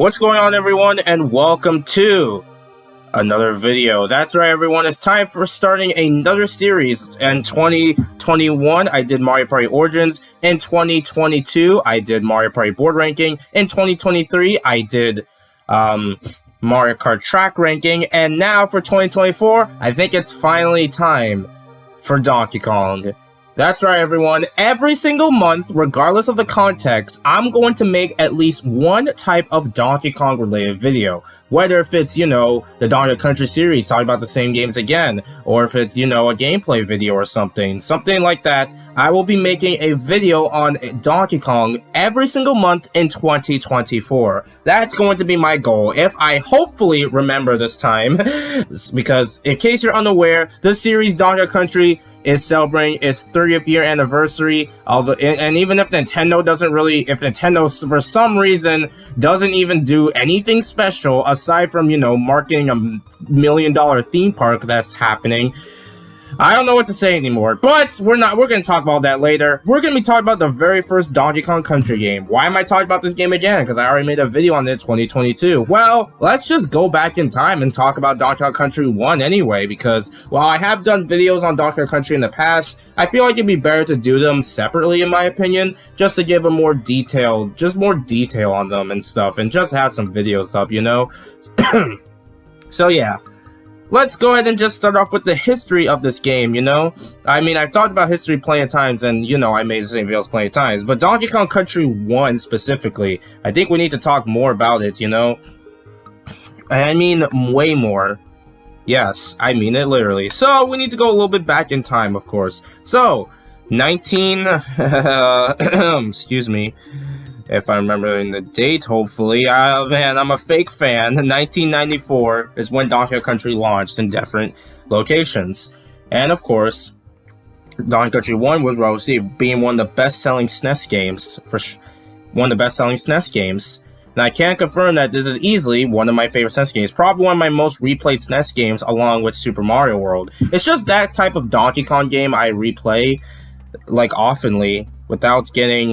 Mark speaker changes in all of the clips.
Speaker 1: What's going on, everyone, and welcome to another video. That's right, everyone, it's time for starting another series. In 2021 I did Mario Party Origins. In 2022 I did Mario Party Board Ranking. In 2023 I did Mario Kart Track Ranking, and now for 2024 I think it's finally time for Donkey Kong. That's right, everyone. Every single month, regardless of the context, I'm going to make at least one type of Donkey Kong related video. Whether if it's, the Donkey Country series, talking about the same games again, or if it's, a gameplay video or something like that, I will be making a video on Donkey Kong every single month in 2024. That's going to be my goal, if I hopefully remember this time, because in case you're unaware, the series Donkey Country is celebrating its 30th year anniversary, and even if Nintendo for some reason doesn't even do anything special aside from, marketing $1 million theme park that's happening, I don't know what to say anymore. But we're going to talk about that later. We're going to be talking about the very first Donkey Kong Country game. Why am I talking about this game again? Because I already made a video on it in 2022. Well, let's just go back in time and talk about Donkey Kong Country 1 anyway, because while I have done videos on Donkey Kong Country in the past, I feel like it'd be better to do them separately, in my opinion, just to give a more detail on them and stuff, and just have some videos up, So yeah. Let's go ahead and just start off with the history of this game, I mean, I've talked about history plenty of times, and, I made the same videos plenty of times, but Donkey Kong Country 1 specifically, I think we need to talk more about it, I mean, way more. Yes, I mean it literally. So, we need to go a little bit back in time, of course. So, excuse me. If I'm remembering the date, hopefully. Man, I'm a fake fan. 1994 is when Donkey Kong Country launched in different locations. And of course, Donkey Kong Country 1 was well received, being one of the best-selling SNES games. And I can confirm that this is easily one of my favorite SNES games. Probably one of my most replayed SNES games, along with Super Mario World. It's just that type of Donkey Kong game I replay, oftenly, without getting,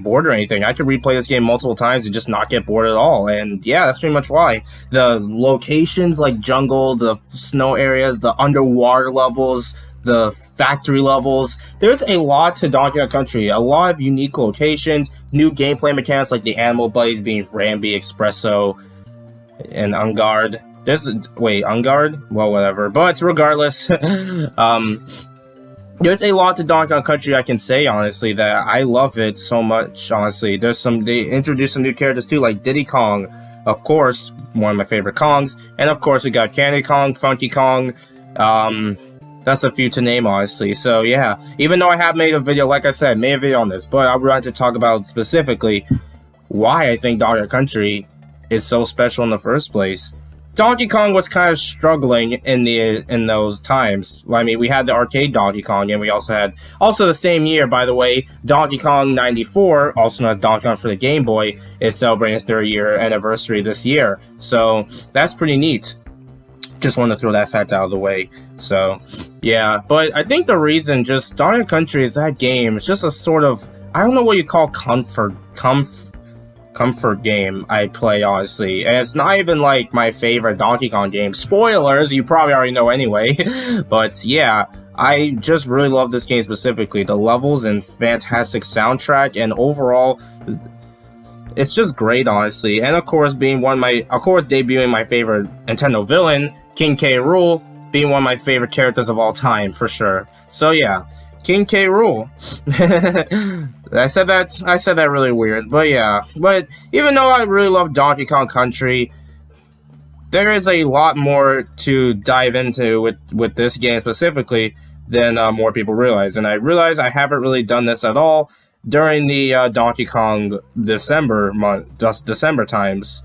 Speaker 1: bored or anything. I could replay this game multiple times and just not get bored at all. And yeah, that's pretty much why. The locations like jungle, the snow areas, the underwater levels, the factory levels. There's a lot to Donkey Kong Country. A lot of unique locations, new gameplay mechanics like the animal buddies being Rambi, Espresso, and Ungard. Ungard? Well, whatever. But regardless, there's a lot to Donkey Kong Country I can say, honestly, that I love it so much, honestly. They introduced some new characters too, like Diddy Kong, of course, one of my favorite Kongs, and of course we got Candy Kong, Funky Kong, that's a few to name, honestly. So yeah, even though I have made a video, like I said, made a video on this, but I would like to talk about specifically why I think Donkey Kong Country is so special in the first place. Donkey Kong was kind of struggling in those times. I mean, we had the arcade Donkey Kong, and we also had, the same year, by the way, Donkey Kong 94, also known as Donkey Kong for the Game Boy, is celebrating its 30th year anniversary this year. So, that's pretty neat. Just wanted to throw that fact out of the way. So, yeah. But I think the reason just Donkey Kong Country is that game. It's just a sort of, I don't know what you call comfort game I play, honestly. And it's not even my favorite Donkey Kong game. Spoilers, you probably already know anyway. But yeah, I just really love this game specifically. The levels and fantastic soundtrack, and overall, it's just great, honestly. And of course, debuting my favorite Nintendo villain, King K. Rool, being one of my favorite characters of all time, for sure. So yeah, King K. Rool. I said that really weird, but yeah. But even though I really love Donkey Kong Country, there is a lot more to dive into with this game specifically than more people realize. And I realize I haven't really done this at all during the Donkey Kong December times.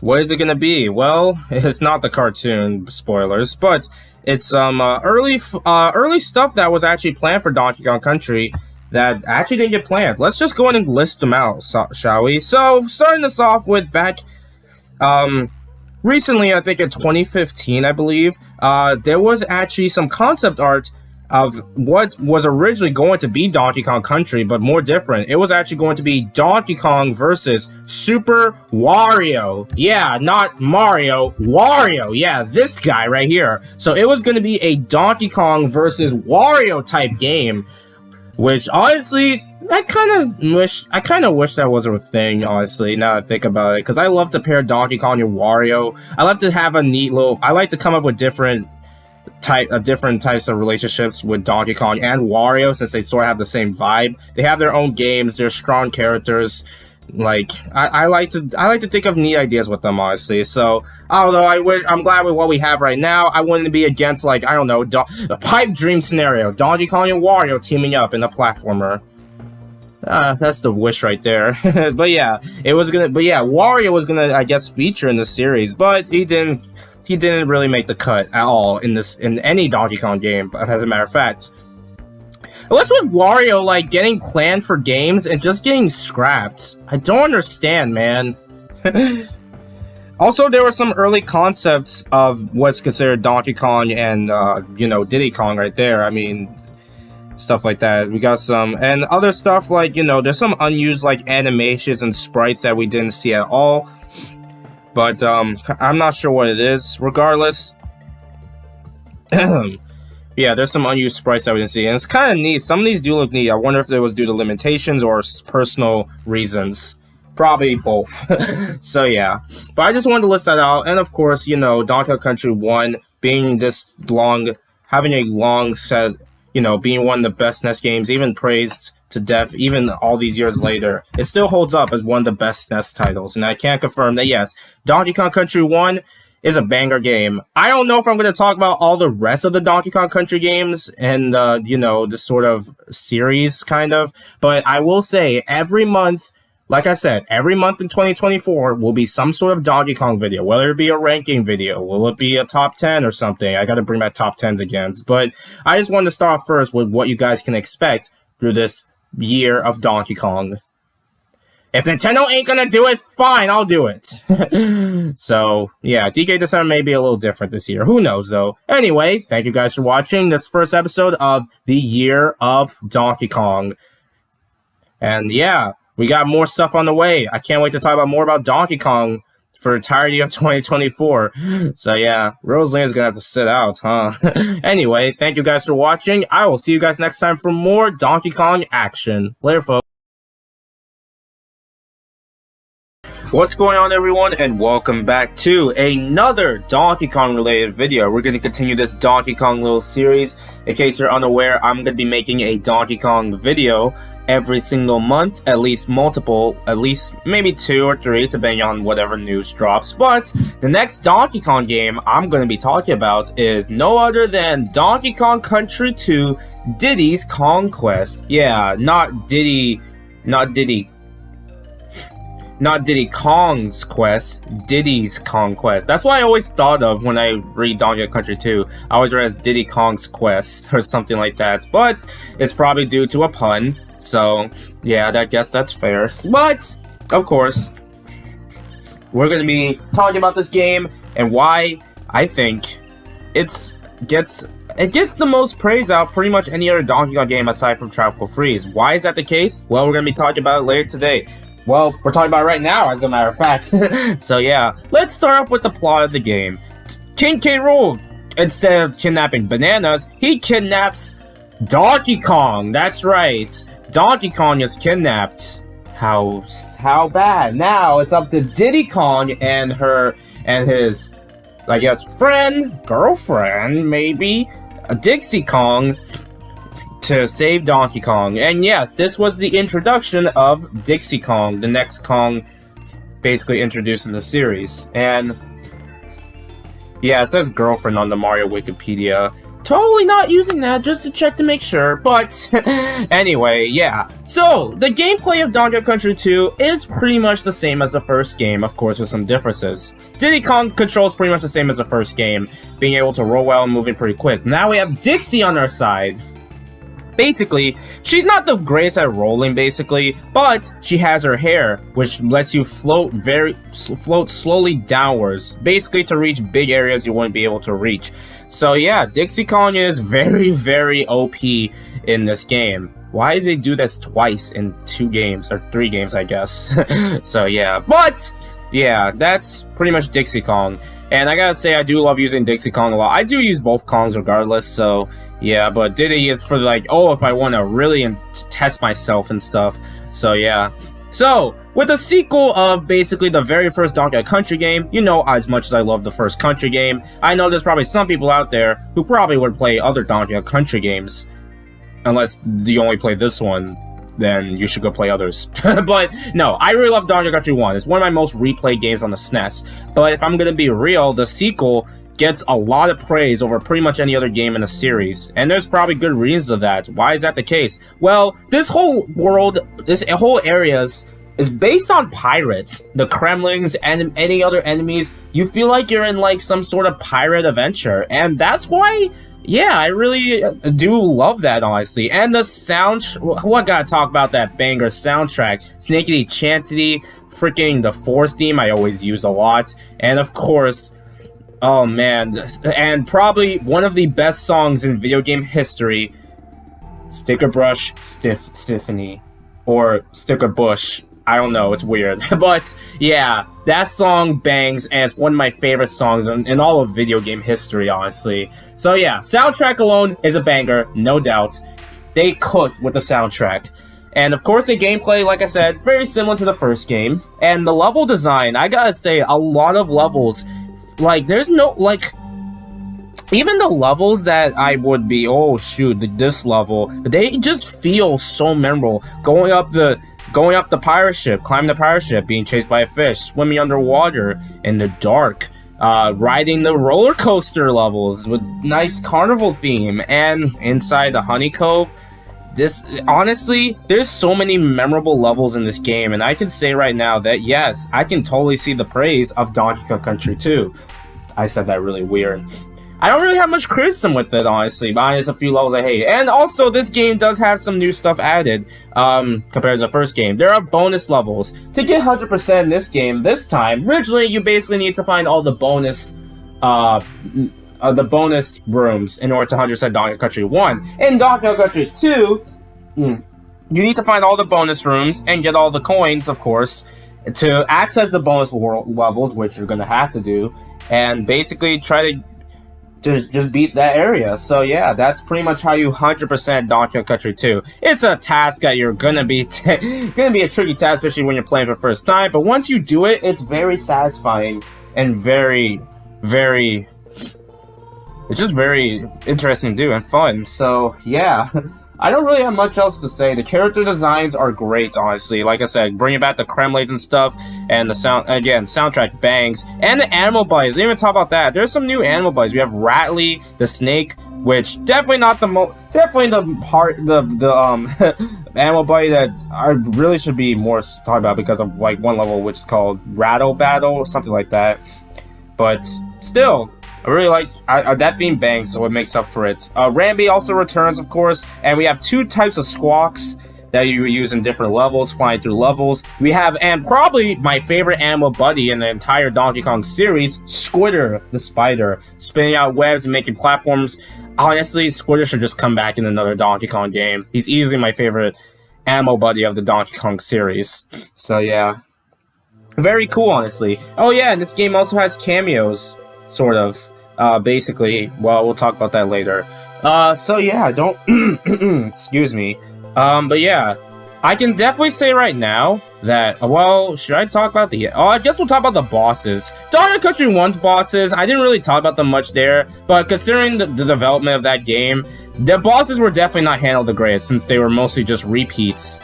Speaker 1: What is it gonna be? Well, it's not the cartoon, spoilers, but it's early stuff that was actually planned for Donkey Kong Country that actually didn't get planned. Let's just go ahead and list them out, shall we? So, starting this off with back recently, I think in 2015, I believe, there was actually some concept art of what was originally going to be Donkey Kong Country, but more different. It was actually going to be Donkey Kong versus Super Wario. Yeah, not Mario, Wario. Yeah, this guy right here. So it was going to be a Donkey Kong versus Wario type game, which honestly, I kind of wish that was a thing, honestly, now that I think about it, because I love to pair Donkey Kong and Wario. I love to have a neat little, I like to come up with different types of relationships with Donkey Kong and Wario, since they sort of have the same vibe. They have their own games, they're strong characters. Like, I like to think of neat ideas with them, honestly. So, although I'm glad with what we have right now, I wouldn't be against, like, I don't know, a pipe dream scenario, Donkey Kong and Wario teaming up in a platformer. That's the wish right there. But yeah, Wario was gonna, I guess, feature in the series, but he didn't really make the cut at all in any Donkey Kong game, as a matter of fact. What's with Wario, like, getting planned for games and just getting scrapped? I don't understand, man. Also, there were some early concepts of what's considered Donkey Kong and, Diddy Kong right there. I mean, stuff like that. We got some, and other stuff like, there's some unused, like, animations and sprites that we didn't see at all. But, I'm not sure what it is. Regardless, yeah, there's some unused sprites that we didn't see, and it's kind of neat. Some of these do look neat. I wonder if it was due to limitations or personal reasons. Probably both. So, yeah. But I just wanted to list that out, and of course, Donkey Kong Country 1 being this long, having a long set, being one of the best NES games, even praised to death, even all these years later, it still holds up as one of the best NES titles. And I can confirm that, yes, Donkey Kong Country 1 is a banger game. I don't know if I'm going to talk about all the rest of the Donkey Kong Country games and, this sort of series, kind of. But I will say, every month, like I said, every month in 2024 will be some sort of Donkey Kong video, whether it be a ranking video, will it be a top 10 or something. I got to bring back top 10s again. But I just wanted to start off first with what you guys can expect through this year of Donkey Kong. If Nintendo ain't gonna do it, fine, I'll do it. So, yeah, DK December may be a little different this year. Who knows, though? Anyway, thank you guys for watching this first episode of the Year of Donkey Kong. And, yeah, we got more stuff on the way. I can't wait to talk more about Donkey Kong for the entirety of 2024. So, yeah, Rosalina's gonna have to sit out, huh? Anyway, thank you guys for watching. I will see you guys next time for more Donkey Kong action. Later, folks. What's going on, everyone, and welcome back to another Donkey Kong related video. We're going to continue this Donkey Kong little series. In case you're unaware, I'm going to be making a Donkey Kong video every single month, at least multiple, at least maybe 2 or 3, depending on whatever news drops. But the next Donkey Kong game I'm going to be talking about is no other than Donkey Kong Country 2 Diddy's Kong Quest. Yeah, not Diddy Kong's Quest, Diddy's Kong Quest. That's what I always thought of when I read Donkey Kong Country 2. I always read as Diddy Kong's Quest or something like that. But it's probably due to a pun. So, yeah, I guess that's fair. But, of course, we're going to be talking about this game and why I think it gets the most praise out pretty much any other Donkey Kong game aside from Tropical Freeze. Why is that the case? Well, we're going to be talking about it later today. Well, we're talking about it right now, as a matter of fact. So yeah, let's start off with the plot of the game. King K. Rool, instead of kidnapping bananas, he kidnaps Donkey Kong. That's right, Donkey Kong is kidnapped. How bad? Now it's up to Diddy Kong and his, I guess, girlfriend, maybe, Dixie Kong, to save Donkey Kong. And yes, this was the introduction of Dixie Kong, the next Kong basically introduced in the series. And yeah, it says girlfriend on the Mario Wikipedia. Totally not using that, just to check to make sure, but anyway, yeah. So, the gameplay of Donkey Kong Country 2 is pretty much the same as the first game, of course with some differences. Diddy Kong controls pretty much the same as the first game, being able to roll well and moving pretty quick. Now we have Dixie on our side. Basically, she's not the greatest at rolling, basically, but she has her hair, which lets you float slowly downwards, basically to reach big areas you wouldn't be able to reach. So yeah, Dixie Kong is very, very OP in this game. Why did they do this twice in 2 games, or 3 games, I guess? So yeah, but yeah, that's pretty much Dixie Kong. And I gotta say, I do love using Dixie Kong a lot. I do use both Kongs regardless, so yeah, but Diddy is for like, oh, if I want to really test myself and stuff. So yeah. So, with the sequel of basically the very first Donkey Kong Country game, you know, as much as I love the first Country game, I know there's probably some people out there who probably would play other Donkey Kong Country games. Unless you only play this one, then you should go play others. But no, I really love Donkey Kong Country 1. It's one of my most replayed games on the SNES. But if I'm gonna be real, the sequel gets a lot of praise over pretty much any other game in the series. And there's probably good reasons of that. Why is that the case? Well, this whole world, this whole areas is based on pirates. The Kremlings and any other enemies, you feel like you're in like some sort of pirate adventure. And that's why, yeah, I really do love that, honestly. And the sound, what gotta talk about that banger soundtrack? Snakeity Chantity, freaking the Force theme I always use a lot. And of course, oh man, and probably one of the best songs in video game history, Sticker Brush Symphony, or Sticker Bush. I don't know, it's weird. But yeah, that song bangs, and it's one of my favorite songs in all of video game history, honestly. So yeah, soundtrack alone is a banger, no doubt. They cooked with the soundtrack. And of course the gameplay, like I said, very similar to the first game. And the level design, I gotta say, a lot of levels, like, there's no, like, even the levels that I would be, oh shoot, this level, they just feel so memorable. Going up the pirate ship, climbing the pirate ship, being chased by a fish, swimming underwater in the dark, riding the roller coaster levels with nice carnival theme, and inside the Honey Cove. This, honestly, there's so many memorable levels in this game, and I can say right now that yes, I can totally see the praise of Donkey Kong Country 2. I said that really weird. I don't really have much criticism with it, honestly, but there's a few levels I hate. And also, this game does have some new stuff added, compared to the first game. There are bonus levels. To get 100% in this game, this time, originally you basically need to find all the bonus rooms in order to 100% Donkey Kong Country 1. In Donkey Kong Country 2, you need to find all the bonus rooms and get all the coins, of course, to access the bonus world levels, which you're going to have to do, and basically try to just beat that area. So yeah, that's pretty much how you 100% Donkey Kong Country 2. It's a task that you're gonna be a tricky task, especially when you're playing for the first time, but once you do it, it's very satisfying and very, very... it's just very interesting to do and fun. So yeah, I don't really have much else to say. The character designs are great, honestly. Like I said, bringing back the Kremlings and stuff, and the soundtrack bangs, and the animal buddies. Didn't even talk about that. There's some new animal buddies. We have Rattly, the snake, which definitely not the animal buddy that I really should be more talking about because of like one level which is called Rattle Battle or something like that. But still, I really like that theme bangs, so it makes up for it. Rambi also returns, of course, and we have 2 types of squawks that you use in different levels, flying through levels. We have, and probably my favorite animal buddy in the entire Donkey Kong series, Squitter, the spider, spinning out webs and making platforms. Honestly, Squitter should just come back in another Donkey Kong game. He's easily my favorite animal buddy of the Donkey Kong series. So yeah, very cool, honestly. Oh yeah, and this game also has cameos, sort of. Basically, well, we'll talk about that later. So yeah, don't, excuse me. But yeah, I can definitely say right now that, well, should I talk about I guess we'll talk about the bosses. Donkey Kong Country 1's bosses, I didn't really talk about them much there, but considering the development of that game, the bosses were definitely not handled the greatest, since they were mostly just repeats.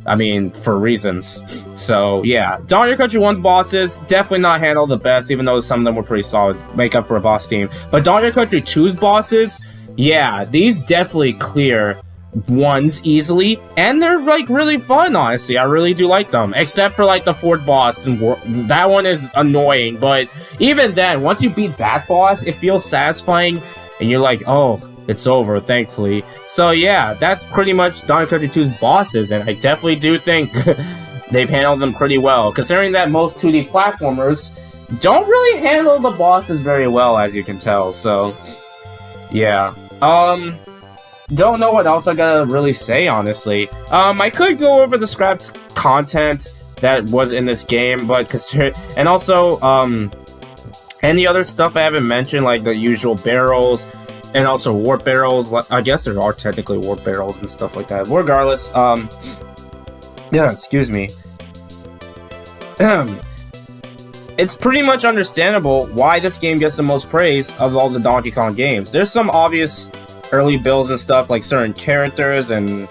Speaker 1: I mean, for reasons. So, yeah. Donkey Kong Country 1's bosses, definitely not handled the best, even though some of them were pretty solid. Make up for a boss team. But Donkey Kong Country 2's bosses, yeah, these definitely clear ones easily. And they're, like, really fun, honestly. I really do like them. Except for, like, the 4th boss. And that one is annoying. But even then, once you beat that boss, it feels satisfying. And you're like, oh, it's over, thankfully. So yeah, that's pretty much Donkey Kong Country 2's bosses, and I definitely do think they've handled them pretty well, considering that most 2D platformers don't really handle the bosses very well, as you can tell. So Yeah. Don't know what else I gotta really say, honestly. I could go over the scraps content that was in this game, but and also, any other stuff I haven't mentioned, like the usual barrels, and also warp barrels. I guess there are technically warp barrels and stuff like that. Regardless, yeah, excuse me. It's pretty much understandable why this game gets the most praise of all the Donkey Kong games. There's some obvious early builds and stuff, like certain characters and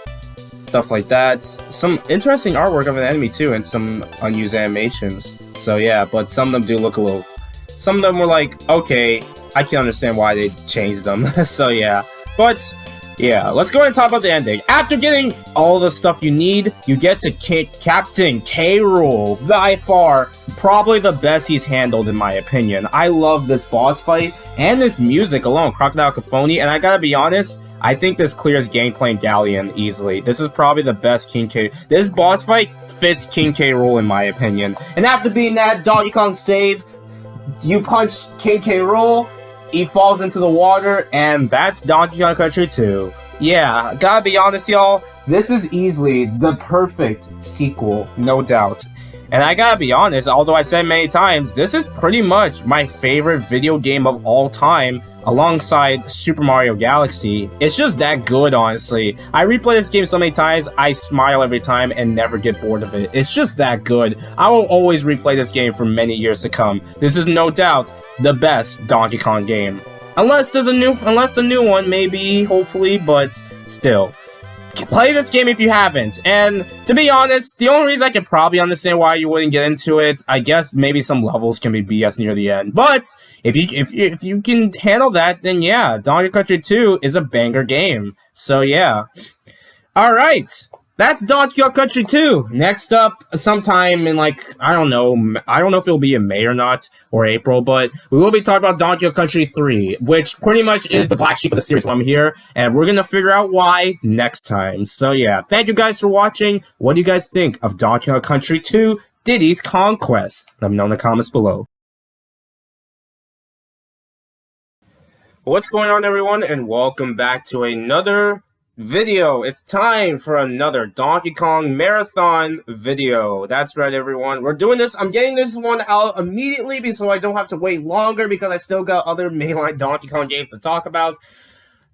Speaker 1: stuff like that. Some interesting artwork of an enemy too, and some unused animations. So yeah, but some of them do look a little... Some of them were like, okay, I can understand why they changed them. So yeah, but yeah, let's go ahead and talk about the ending. After getting all the stuff you need, you get to Captain K. Rool. By far, probably the best he's handled in my opinion. I love this boss fight and this music alone, Crocodile Cacophony, and I gotta be honest, I think this clears Gameplay and Galleon easily. This is probably the best King K. This boss fight fits King K. Rool in my opinion. And after being that, Donkey Kong save, you punch King K. Rool, he falls into the water, and that's Donkey Kong Country 2. Yeah, gotta be honest, y'all, this is easily the perfect sequel, no doubt. And I gotta be honest, although I said many times, this is pretty much my favorite video game of all time, alongside Super Mario Galaxy. It's just that good, honestly. I replay this game so many times, I smile every time and never get bored of it. It's just that good. I will always replay this game for many years to come. This is no doubt the best Donkey Kong game. Unless a new one, maybe, hopefully, but still. Play this game if you haven't, and to be honest, the only reason I can probably understand why you wouldn't get into it, I guess maybe some levels can be BS near the end, but if you can handle that, then yeah, Donkey Kong Country 2 is a banger game. So yeah. Alright, that's Donkey Kong Country 2. Next up, sometime in like, I don't know if it'll be in May or not, or April, but we will be talking about Donkey Kong Country 3, which pretty much is the black sheep of the series while I'm here, and we're gonna figure out why next time. So yeah, thank you guys for watching. What do you guys think of Donkey Kong Country 2, Diddy's Conquest? Let me know in the comments below. What's going on, everyone, and welcome back to another video. It's time for another Donkey Kong marathon video. That's right, everyone. We're doing this. I'm getting this one out immediately so I don't have to wait longer because I still got other mainline Donkey Kong games to talk about.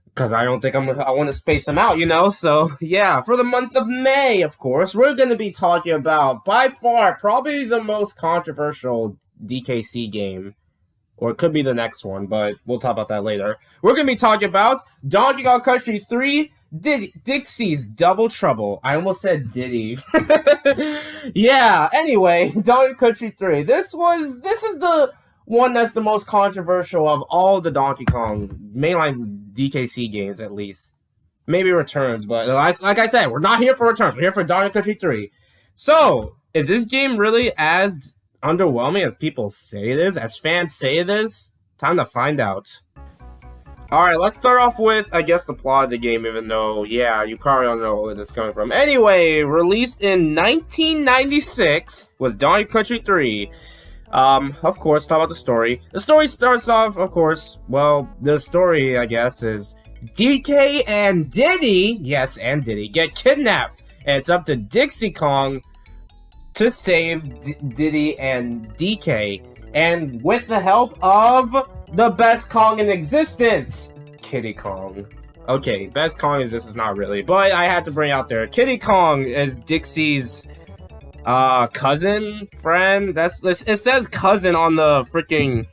Speaker 1: Because I don't think I want to space them out, you know? So, yeah, for the month of May, of course, we're going to be talking about, by far, probably the most controversial DKC game. Or it could be the next one, but we'll talk about that later. We're going to be talking about Donkey Kong Country 3, Dixie's Double Trouble. I almost said Diddy. Yeah, anyway, Donkey Kong Country 3. This is the one that's the most controversial of all the Donkey Kong mainline DKC games, at least. Maybe Returns, but like I said, we're not here for Returns. We're here for Donkey Kong Country 3. So, is this game really as underwhelming as people say it is? As fans say it is? Time to find out. Alright, let's start off with, I guess, the plot of the game, even though, yeah, you probably don't know where this is coming from. Anyway, released in 1996 was Donkey Kong Country 3. Of course, talk about the story. The story starts off, of course, well, the story, I guess, is DK and Diddy, yes, and Diddy, get kidnapped. And it's up to Dixie Kong to save Diddy and DK. And with the help of the best Kong in existence, Kiddy Kong. Okay, best Kong in existence, not really, but I had to bring out there. Kiddy Kong is Dixie's cousin, friend. It says cousin on the freaking...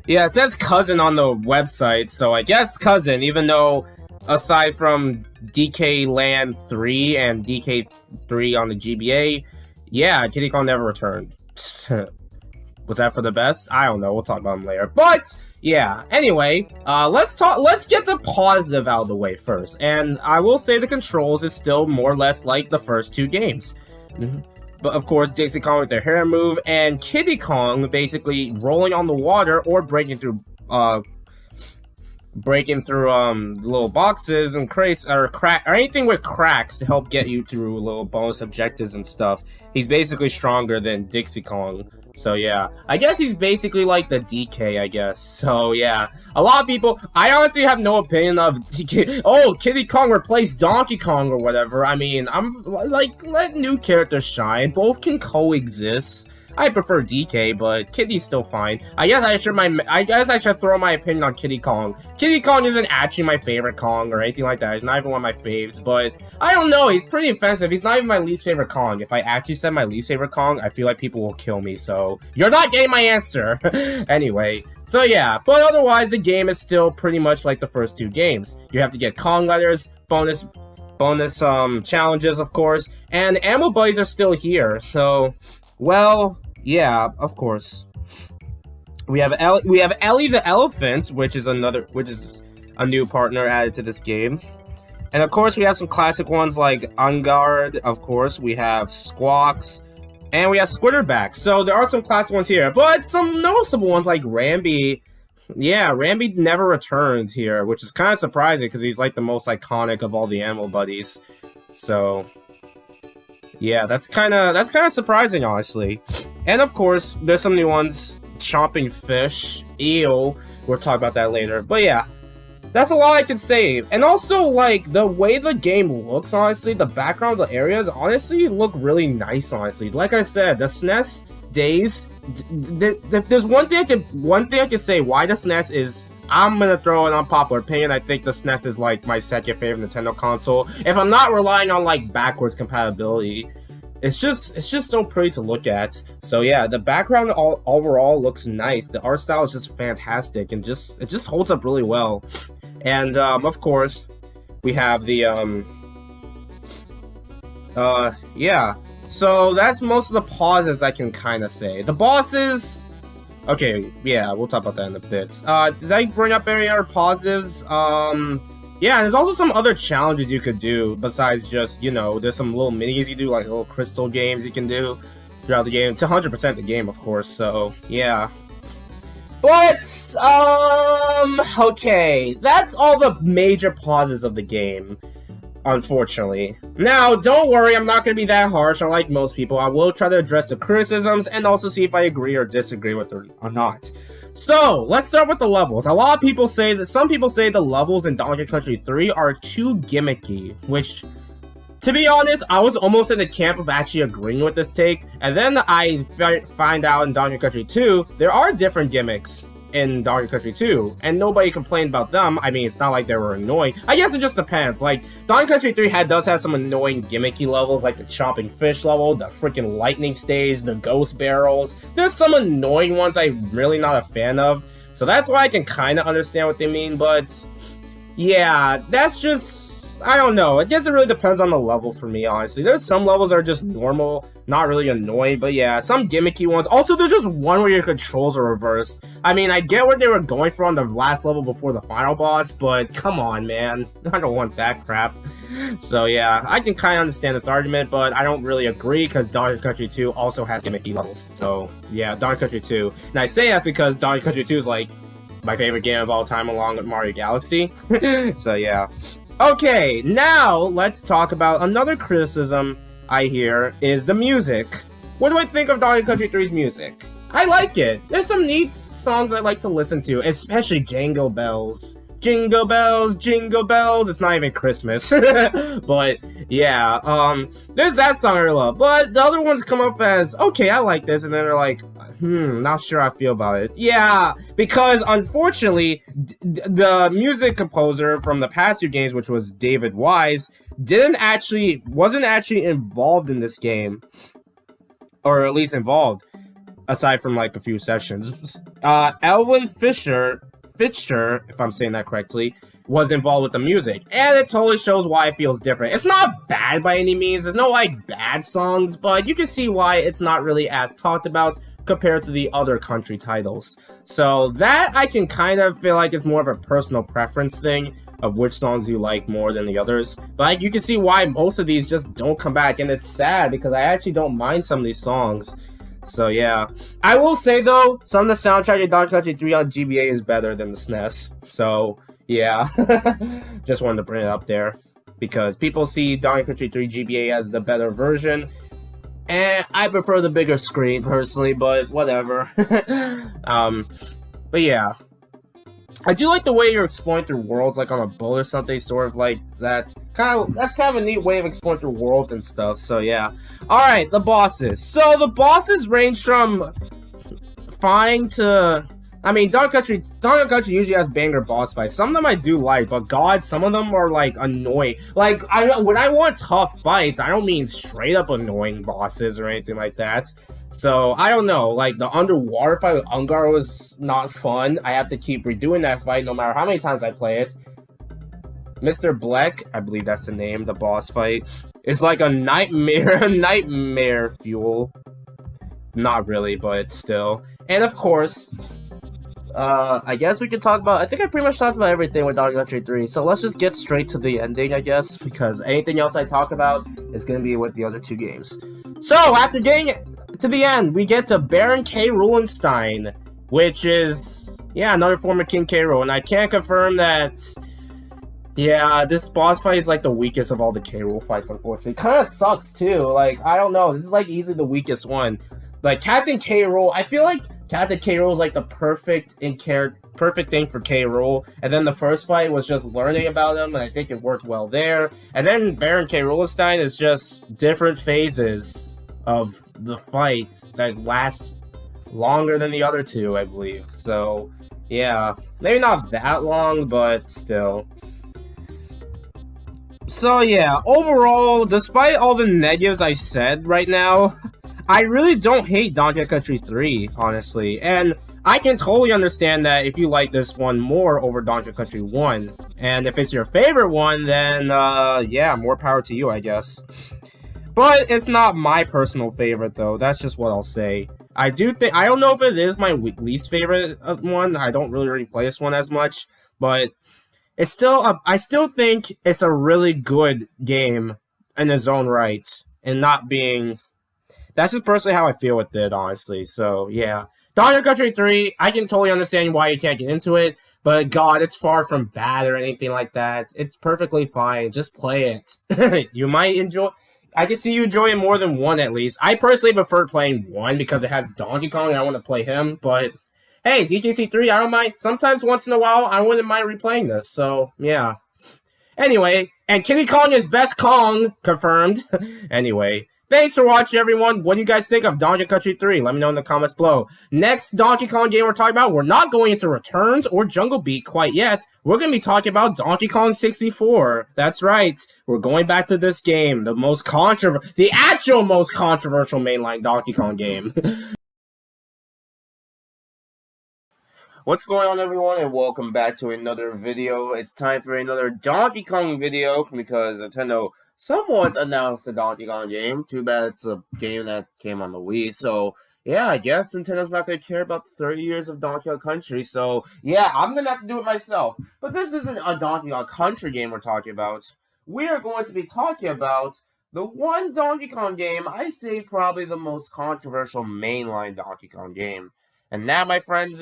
Speaker 1: Yeah, it says cousin on the website, so I guess cousin, even though aside from DK Land 3 and DK 3 on the GBA, yeah, Kiddy Kong never returned. Was that for the best? I don't know. We'll talk about them later. But yeah. Anyway, let's get the positive out of the way first. And I will say the controls is still more or less like the first two games. But of course, Dixie Kong with their hair move, and Kiddy Kong basically rolling on the water or breaking through little boxes and crates or anything with cracks to help get you through little bonus objectives and stuff. He's basically stronger than Dixie Kong. So yeah, I guess he's basically like the DK, I guess. So yeah, a lot of people, I honestly have no opinion of DK. Oh, Kiddy Kong replaced Donkey Kong or whatever. I mean, I'm like, let new characters shine. Both can coexist. I prefer DK, but Kiddy's still fine. I guess I should throw my opinion on Kiddy Kong. Kiddy Kong isn't actually my favorite Kong or anything like that. He's not even one of my faves, but I don't know. He's pretty offensive. He's not even my least favorite Kong. If I actually said my least favorite Kong, I feel like people will kill me. So you're not getting my answer. Anyway, so yeah. But otherwise, the game is still pretty much like the first two games. You have to get Kong letters, bonus challenges, of course, and ammo buddies are still here. So, well, yeah, of course. We have Ellie the Elephant, which is a new partner added to this game. And of course we have some classic ones like Ungard, of course, we have Squawks, and we have Squitterback. So there are some classic ones here, but some noticeable ones like Rambi. Yeah, Rambi never returned here, which is kind of surprising because he's like the most iconic of all the animal buddies. So yeah, that's kind of surprising, honestly. And of course, there's some new ones. Chomping Fish, Eel. We'll talk about that later. But yeah, that's a lot I can say. And also, like, the way the game looks, honestly, the background of the areas, honestly, look really nice, honestly. Like I said, the SNES days, if there's one thing I can say why the SNES is, I'm gonna throw an unpopular opinion. I think the SNES is like my second favorite Nintendo console. If I'm not relying on like backwards compatibility, it's just so pretty to look at. So yeah, the background overall looks nice. The art style is just fantastic, and it just holds up really well. And of course, we have the yeah. So that's most of the positives I can kind of say. The bosses. Okay, yeah, we'll talk about that in a bit. Did I bring up any other positives? Yeah, there's also some other challenges you could do besides just, you know, there's some little minis you do, like little crystal games you can do throughout the game. To 100% the game, of course, so, yeah. But, okay, that's all the major pauses of the game, unfortunately. Now, don't worry, I'm not going to be that harsh, unlike most people. I will try to address the criticisms and also see if I agree or disagree with them or not. So, let's start with the levels. Some people say the levels in Donkey Kong Country 3 are too gimmicky, which, to be honest, I was almost in the camp of actually agreeing with this take, and then I find out in Donkey Kong Country 2, there are different gimmicks in Donkey Kong Country 2, and nobody complained about them. I mean, it's not like they were annoying. I guess it just depends. Like, Donkey Kong Country 3 does have some annoying gimmicky levels, like the Chomping Fish level, the freaking lightning stage, the ghost barrels. There's some annoying ones I'm really not a fan of, so that's why I can kind of understand what they mean, but yeah, that's just, I don't know. I guess it really depends on the level for me, honestly. There's some levels that are just normal, not really annoying, but yeah, some gimmicky ones. Also, there's just one where your controls are reversed. I mean, I get what they were going for on the last level before the final boss, but come on, man. I don't want that crap. So yeah, I can kind of understand this argument, but I don't really agree because Donkey Kong Country 2 also has gimmicky levels. So yeah, Donkey Kong Country 2. And I say that because Donkey Kong Country 2 is like my favorite game of all time along with Mario Galaxy. So yeah. Okay, now let's talk about another criticism I hear is the music. What do I think of Donkey Kong Country 3's music? I like it. There's some neat songs I like to listen to, especially Jingle Bells. Jingle bells, jingle bells. It's not even Christmas. But yeah, there's that song I love. But the other ones come up as, okay, I like this, and then they're like, not sure how I feel about it. Yeah, because unfortunately, the music composer from the past two games, which was David Wise, wasn't actually involved in this game, or at least involved, aside from like a few sessions. Elvin Fisher, if I'm saying that correctly, was involved with the music, and it totally shows why it feels different. It's not bad by any means. There's no like bad songs, but you can see why it's not really as talked about compared to the other country titles. So that I can kind of feel like it's more of a personal preference thing of which songs you like more than the others. But you can see why most of these just don't come back, and it's sad because I actually don't mind some of these songs. So yeah, I will say though, some of the soundtrack of Donkey Kong Country 3 on GBA is better than the SNES. So yeah, just wanted to bring it up there because people see Donkey Kong Country 3 GBA as the better version. And I prefer the bigger screen personally, but whatever. But yeah. I do like the way you're exploring through worlds, like on a boat or something, sort of like that. That's kind of a neat way of exploring through worlds and stuff. So yeah. All right, the bosses. So the bosses range from fine to. I mean, Donkey Country usually has banger boss fights. Some of them I do like, but God, some of them are like annoying. Like when I want tough fights, I don't mean straight up annoying bosses or anything like that. So I don't know. Like the underwater fight with Ungar was not fun. I have to keep redoing that fight no matter how many times I play it. Mr. Black, I believe that's the name, the boss fight, is like a nightmare fuel. Not really, but still. And of course. I guess we could talk about. I think I pretty much talked about everything with Donkey Country 3. So let's just get straight to the ending, I guess, because anything else I talk about is gonna be with the other two games. So after getting to the end, we get to Baron K. Rulenstein, which is another former King K. Rool, and I can't confirm that. Yeah, this boss fight is like the weakest of all the K. Rool fights, unfortunately. Kind of sucks too. Like I don't know, this is like easily the weakest one. Like Captain K. Rool, I feel like Captain K. Rool is like the perfect thing for K. Rool, and then the first fight was just learning about him, and I think it worked well there. And then Baron K. Rulenstein is just different phases of the fight that lasts longer than the other two, I believe. So, yeah, maybe not that long, but still. So yeah, overall, despite all the negatives I said right now, I really don't hate Donkey Country 3, honestly, and I can totally understand that if you like this one more over Donkey Country 1, and if it's your favorite one, then, yeah, more power to you, I guess. But it's not my personal favorite, though, that's just what I'll say. I don't know if it is my least favorite one, I don't really play this one as much, but it's still, I still think it's a really good game in its own right, and not being... That's just personally how I feel with it, honestly. So, yeah. Donkey Country 3, I can totally understand why you can't get into it, but God, it's far from bad or anything like that. It's perfectly fine. Just play it. You might enjoy... I can see you enjoying more than one, at least. I personally prefer playing one because it has Donkey Kong and I want to play him, but... Hey, DKC3, I don't mind. Sometimes, once in a while, I wouldn't mind replaying this, so, yeah. Anyway, and King Kong is best Kong, confirmed. Anyway... Thanks for watching, everyone. What do you guys think of Donkey Country 3? Let me know in the comments below. Next Donkey Kong game we're talking about, we're not going into Returns or Jungle Beat quite yet. We're going to be talking about Donkey Kong 64. That's right. We're going back to this game, the actual most controversial mainline Donkey Kong game. What's going on, everyone, and welcome back to another video. It's time for another Donkey Kong video because Nintendo somewhat announced the Donkey Kong game. Too bad it's a game that came on the Wii. So, yeah, I guess Nintendo's not going to care about 30 years of Donkey Kong Country. So, yeah, I'm going to have to do it myself. But this isn't a Donkey Kong Country game we're talking about. We are going to be talking about the one Donkey Kong game I say probably the most controversial mainline Donkey Kong game. And that, my friends,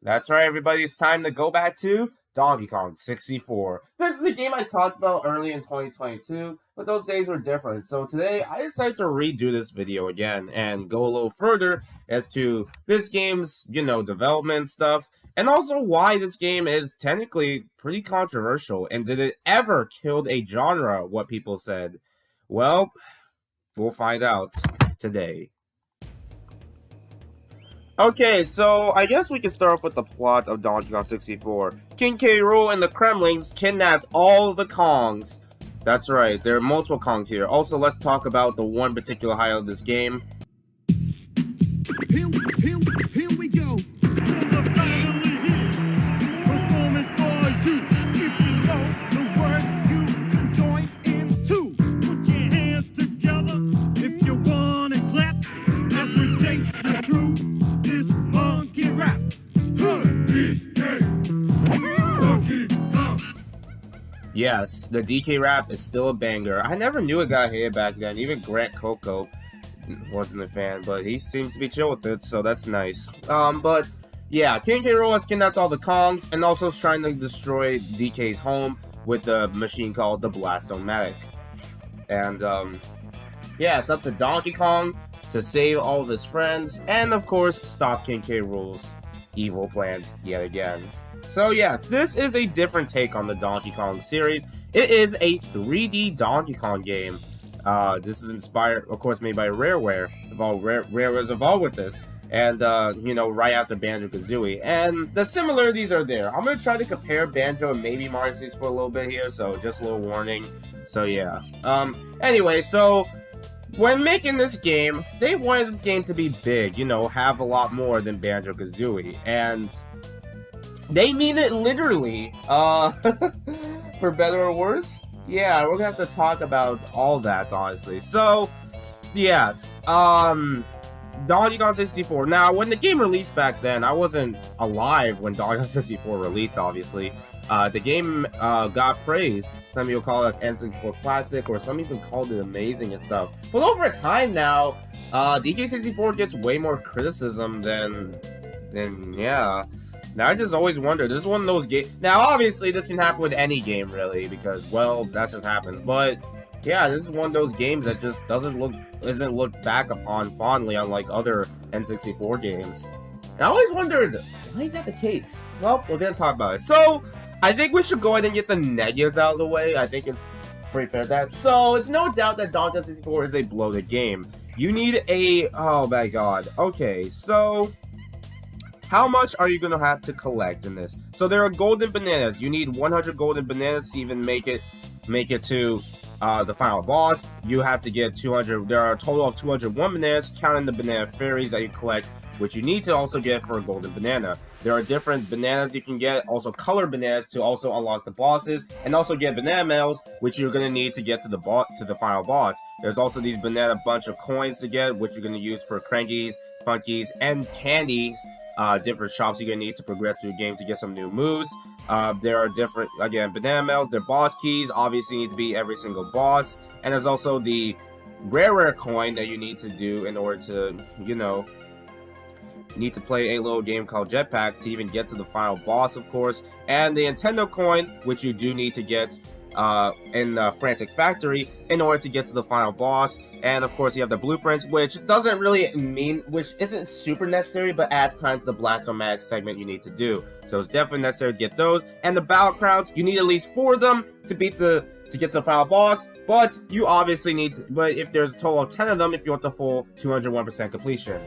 Speaker 1: that's right, everybody, it's time to go back to Donkey Kong 64. This is the game I talked about early in 2022, but those days were different. So today, I decided to redo this video again and go a little further as to this game's, development stuff, and also why this game is technically pretty controversial, and did it ever kill a genre, what people said? Well, we'll find out today. Okay, so I guess we can start off with the plot of Donkey Kong 64. King K. Rool and the Kremlings kidnapped all the Kongs. That's right, there are multiple Kongs here. Also, let's talk about the one particular highlight of this game. Here we go. Performance for you. If you know the words, you can join in too. Put your hands together if you want to clap. As we take you through this monkey rap. Yes, the DK rap is still a banger. I never knew it got hit back then. Even Grant Coco wasn't a fan, but he seems to be chill with it, so that's nice. But yeah, King K. Rool has kidnapped all the Kongs and also is trying to destroy DK's home with the machine called the Blast-O-Matic. And yeah, it's up to Donkey Kong to save all of his friends, and of course, stop King K. Rool's evil plans yet again. So yes, this is a different take on the Donkey Kong series. It is a 3D Donkey Kong game. This is inspired, of course, made by Rareware. Rare was involved with this. And, you know, right after Banjo-Kazooie. And the similarities are there. I'm going to try to compare Banjo and maybe Mario 64 a little bit here, so just a little warning. So, yeah. Anyway, so when making this game, they wanted this game to be big, you know, have a lot more than Banjo-Kazooie. And they mean it literally, for better or worse. Yeah, we're gonna have to talk about all that, honestly. So, yes, Donkey Kong 64. Now, when the game released back then, I wasn't alive when Donkey Kong 64 released, obviously. The game got praise. Some people call it N64 Classic, or some even called it amazing and stuff. But over time now, DK64 gets way more criticism than yeah. Now, I just always wonder, this is one of those games. Now, obviously, this can happen with any game, really, because, well, that just happens. But, yeah, this is one of those games that just isn't looked back upon fondly, unlike other N64 games. And I always wondered, why is that the case? Well, we're gonna talk about it. So, I think we should go ahead and get the negatives out of the way. I think it's pretty fair that. So, it's no doubt that Donkey Kong 64 is a bloated game. You need a... Oh, my God. Okay, so... how much are you going to have to collect in this? So there are golden bananas. You need 100 golden bananas to even make it to the final boss. You have to get 200. There are a total of 201 bananas, counting the banana fairies that you collect, which you need to also get for a golden banana. There are different bananas you can get, also colored bananas to also unlock the bosses, and also get banana medals, which you're going to need to get to the final boss. There's also these banana bunch of coins to get, which you're going to use for crankies, funkies, and candies. Different shops you're gonna need to progress through the game to get some new moves. There are different, again, banana medals. Their boss keys obviously need to be every single boss, and there's also the rare coin that you need to do in order to, you know, need to play a little game called Jetpack to even get to the final boss, of course, and the Nintendo coin, which you do need to get in Frantic Factory in order to get to the final boss. And of course you have the blueprints, which isn't super necessary, but adds time to the Blast-O-Matic segment you need to do. So it's definitely necessary to get those. And the battle crowns, you need at least 4 of them to get to the final boss, but you obviously need to, but if there's a total of 10 of them if you want the full 201% completion.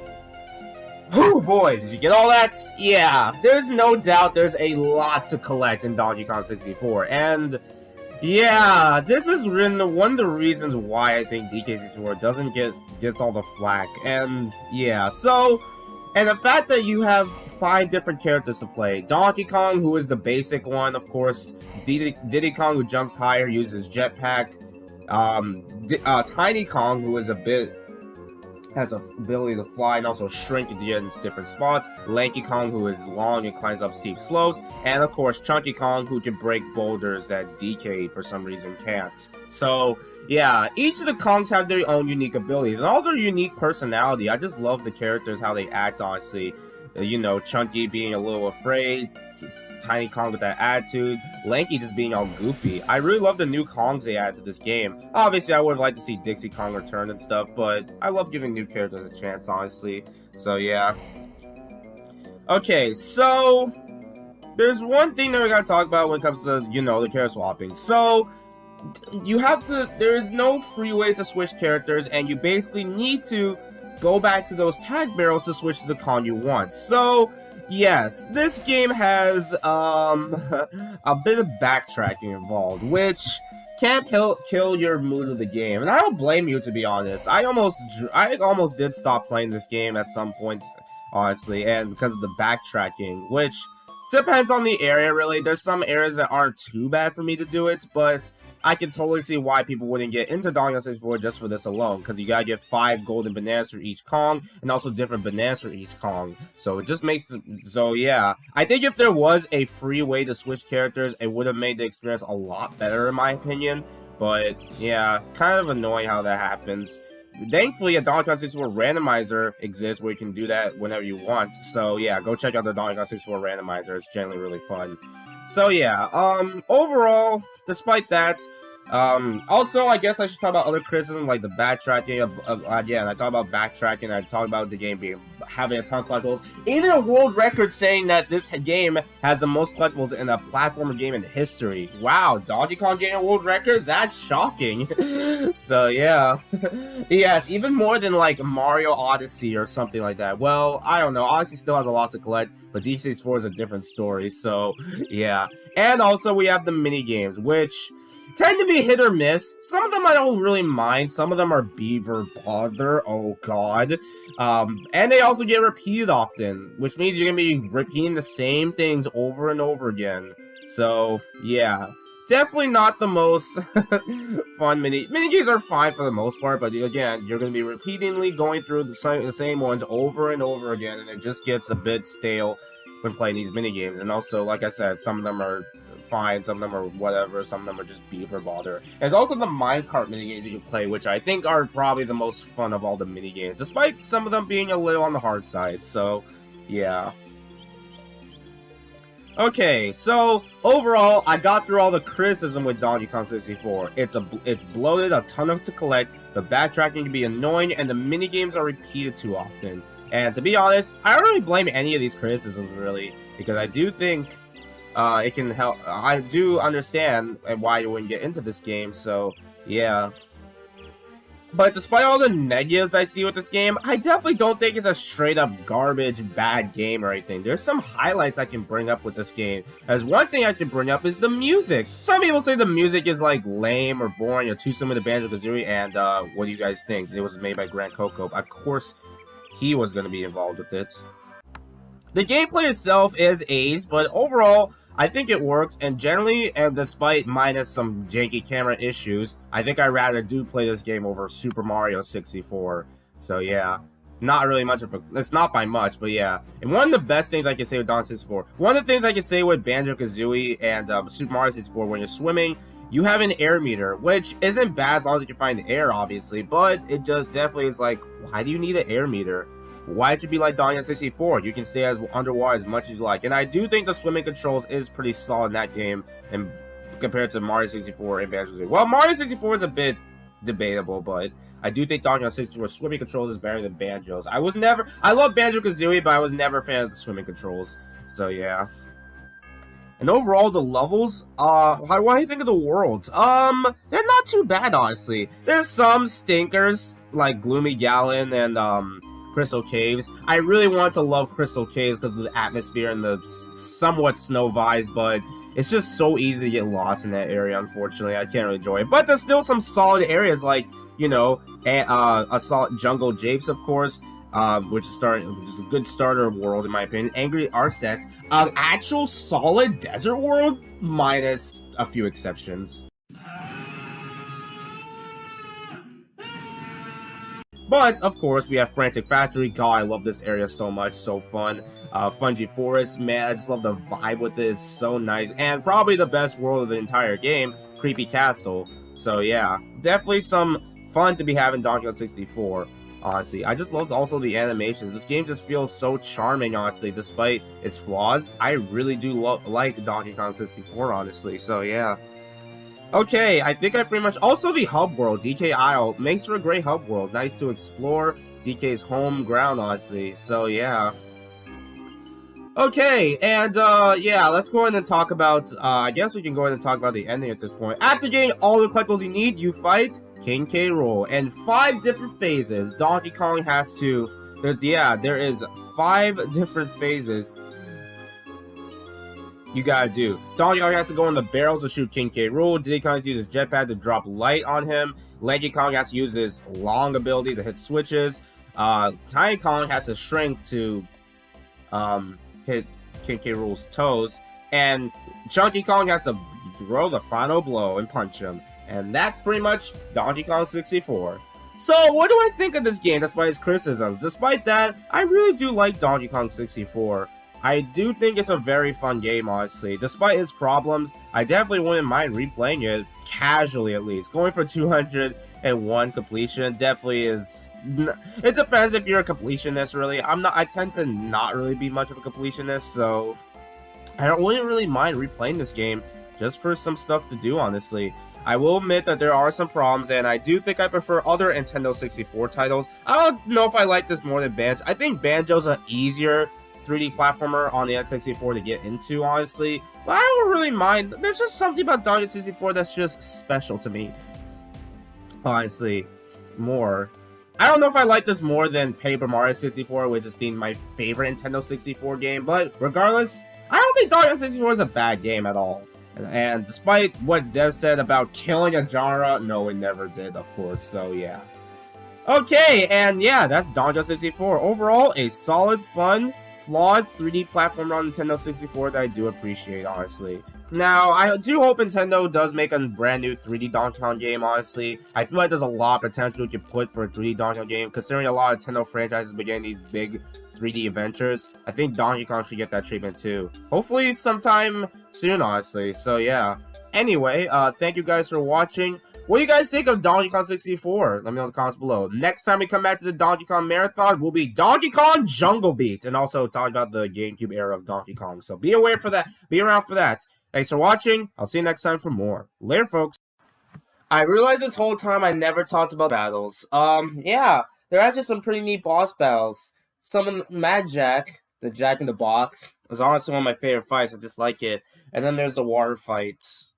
Speaker 1: Oh boy, did you get all that? Yeah, there's no doubt there's a lot to collect in Donkey Kong 64, and yeah, this is one of the reasons why I think DK64 gets all the flack. And yeah, so, and the fact that you have 5 different characters to play. Donkey Kong, who is the basic one, of course. Diddy Kong, who jumps higher, uses jetpack. Tiny Kong, who is has the ability to fly and also shrink to get into different spots. Lanky Kong, who is long and climbs up steep slopes. And of course, Chunky Kong, who can break boulders that DK for some reason can't. So, yeah, each of the Kongs have their own unique abilities and all their unique personality. I just love the characters, how they act, honestly. You know, Chunky being a little afraid, Tiny Kong with that attitude, Lanky just being all goofy. I really love the new Kongs they add to this game. Obviously, I would have liked to see Dixie Kong return and stuff, but I love giving new characters a chance, honestly. So, yeah. Okay, so there's one thing that we gotta talk about when it comes to, you know, the character swapping. So, there is no free way to switch characters, and you basically need to go back to those tag barrels to switch to the Kong you want. So, yes, this game has a bit of backtracking involved, which can kill your mood of the game. And I don't blame you, to be honest. I almost did stop playing this game at some points, honestly, and because of the backtracking, which depends on the area, really. There's some areas that aren't too bad for me to do it, but I can totally see why people wouldn't get into Donkey Kong 64 just for this alone, because you gotta get 5 golden bananas for each Kong, and also different bananas for each Kong. So it just makes it, so yeah. I think if there was a free way to switch characters, it would have made the experience a lot better in my opinion. But yeah, kind of annoying how that happens. Thankfully, a Donkey Kong 64 randomizer exists where you can do that whenever you want. So yeah, go check out the Donkey Kong 64 randomizer. It's generally really fun. So yeah, overall, despite that, Also, I guess I should talk about other criticism, like the backtracking. Again, I talked about backtracking. I talked about the game having a ton of collectibles. Even a world record saying that this game has the most collectibles in a platformer game in history. Wow, Donkey Kong getting a world record? That's shocking. So yeah, yes, even more than like Mario Odyssey or something like that. Well, I don't know. Odyssey still has a lot to collect, but D64 is a different story. So yeah, and also we have the mini games, which tend to be hit or miss. Some of them I don't really mind. Some of them are beaver bother. Oh god. And they also get repeated often, which means you're gonna be repeating the same things over and over again. So yeah, definitely not the most fun mini games are fine for the most part, but again, you're gonna be repeatedly going through the same ones over and over again, and it just gets a bit stale when playing these mini games. And also, like I said, some of them are fine, some of them are whatever, some of them are just beaver bother. There's also the minecart minigames you can play, which I think are probably the most fun of all the minigames, despite some of them being a little on the hard side, so yeah. Okay, so overall, I got through all the criticism with Donkey Kong 64. It's bloated, a ton of to collect, the backtracking can be annoying, and the minigames are repeated too often. And to be honest, I don't really blame any of these criticisms, really, because I do think it can help. I do understand why you wouldn't get into this game, so yeah. But despite all the negatives I see with this game, I definitely don't think it's a straight up garbage, bad game or anything. There's some highlights I can bring up with this game. As one thing I can bring up is the music. Some people say the music is like lame or boring or too similar to Banjo-Kazooie, and what do you guys think? It was made by Grant Coco. Of course, he was going to be involved with it. The gameplay itself is aged, but overall, I think it works, and generally, and despite minus some janky camera issues, I think I rather do play this game over Super Mario 64. So yeah, not really much of a, it's not by much, but yeah. And one of the best things I can say with Donkey 64, one of the things I can say with Banjo-Kazooie and Super Mario 64, when you're swimming, you have an air meter, which isn't bad as long as you can find the air, obviously, but it just definitely is like, why do you need an air meter? Why should it be like Donkey Kong 64? You can stay as underwater as much as you like. And I do think the swimming controls is pretty solid in that game and compared to Mario 64 and Banjo-Kazooie. Well, Mario 64 is a bit debatable, but I do think Donkey Kong 64 swimming controls is better than Banjo's. I love Banjo-Kazooie, but I was never a fan of the swimming controls. So yeah. And overall, the levels, what do you think of the worlds? They're not too bad, honestly. There's some stinkers, like Gloomy Gallon and, Crystal Caves. I really want to love Crystal Caves because of the atmosphere and the somewhat snow vibes, but it's just so easy to get lost in that area, unfortunately. I can't really enjoy it. But there's still some solid areas like, you know, a solid Jungle Japes, of course, which is a good starter world, in my opinion. Angry Architects, actual solid desert world, minus a few exceptions. But, of course, we have Frantic Factory. God, I love this area so much. So fun. Fungi Forest, man, I just love the vibe with it. It's so nice. And probably the best world of the entire game, Creepy Castle. So, yeah. Definitely some fun to be having Donkey Kong 64, honestly. I just loved also the animations. This game just feels so charming, honestly, despite its flaws. I really do like Donkey Kong 64, honestly. So, yeah. Okay, I think I pretty much... Also, the hub world, DK Isle, makes for a great hub world. Nice to explore. DK's home ground, honestly. So, yeah. Okay, and, yeah, let's go ahead and talk about... I guess we can go ahead and talk about the ending at this point. After getting all the collectibles you need, you fight King K. Rool. And 5 different phases. Donkey Kong has to... there is 5 different phases you gotta do. Donkey Kong has to go in the barrels to shoot King K. Rool. Diddy Kong has to use his jetpack to drop light on him. Lanky Kong has to use his long ability to hit switches. Tiny Kong has to shrink to hit King K. Rool's toes. And Chunky Kong has to throw the final blow and punch him. And that's pretty much Donkey Kong 64. So, what do I think of this game despite its criticisms? Despite that, I really do like Donkey Kong 64. I do think it's a very fun game, honestly. Despite its problems, I definitely wouldn't mind replaying it, casually at least. Going for 201 completion definitely is... It depends if you're a completionist, really. I tend to not really be much of a completionist, so... I wouldn't really mind replaying this game, just for some stuff to do, honestly. I will admit that there are some problems, and I do think I prefer other Nintendo 64 titles. I don't know if I like this more than Banjo. I think Banjo's an easier 3D platformer on the N64 to get into, honestly. But I don't really mind. There's just something about Donkey 64 that's just special to me. Honestly, more. I don't know if I like this more than Paper Mario 64, which is my favorite Nintendo 64 game, but regardless, I don't think Donkey 64 is a bad game at all. And despite what Dev said about killing a genre, no, it never did, of course, so yeah. Okay, and yeah, that's Donkey 64. Overall, a solid, fun, flawed 3D platformer on Nintendo 64 that I do appreciate, honestly. Now, I do hope Nintendo does make a brand new 3D Donkey Kong game, honestly. I feel like there's a lot of potential you could put for a 3D Donkey Kong game, considering a lot of Nintendo franchises begin these big 3D adventures. I think Donkey Kong should get that treatment too. Hopefully sometime soon, honestly. So yeah. Anyway, thank you guys for watching. What do you guys think of Donkey Kong 64? Let me know in the comments below. Next time we come back to the Donkey Kong Marathon, will be Donkey Kong Jungle Beat, and also talk about the GameCube era of Donkey Kong. So be aware for that. Be around for that. Thanks for watching. I'll see you next time for more. Later, folks. I realized this whole time I never talked about battles. Yeah, there are actually some pretty neat boss battles. Summon Mad Jack, the Jack in the Box, is honestly one of my favorite fights. I just like it. And then there's the water fights.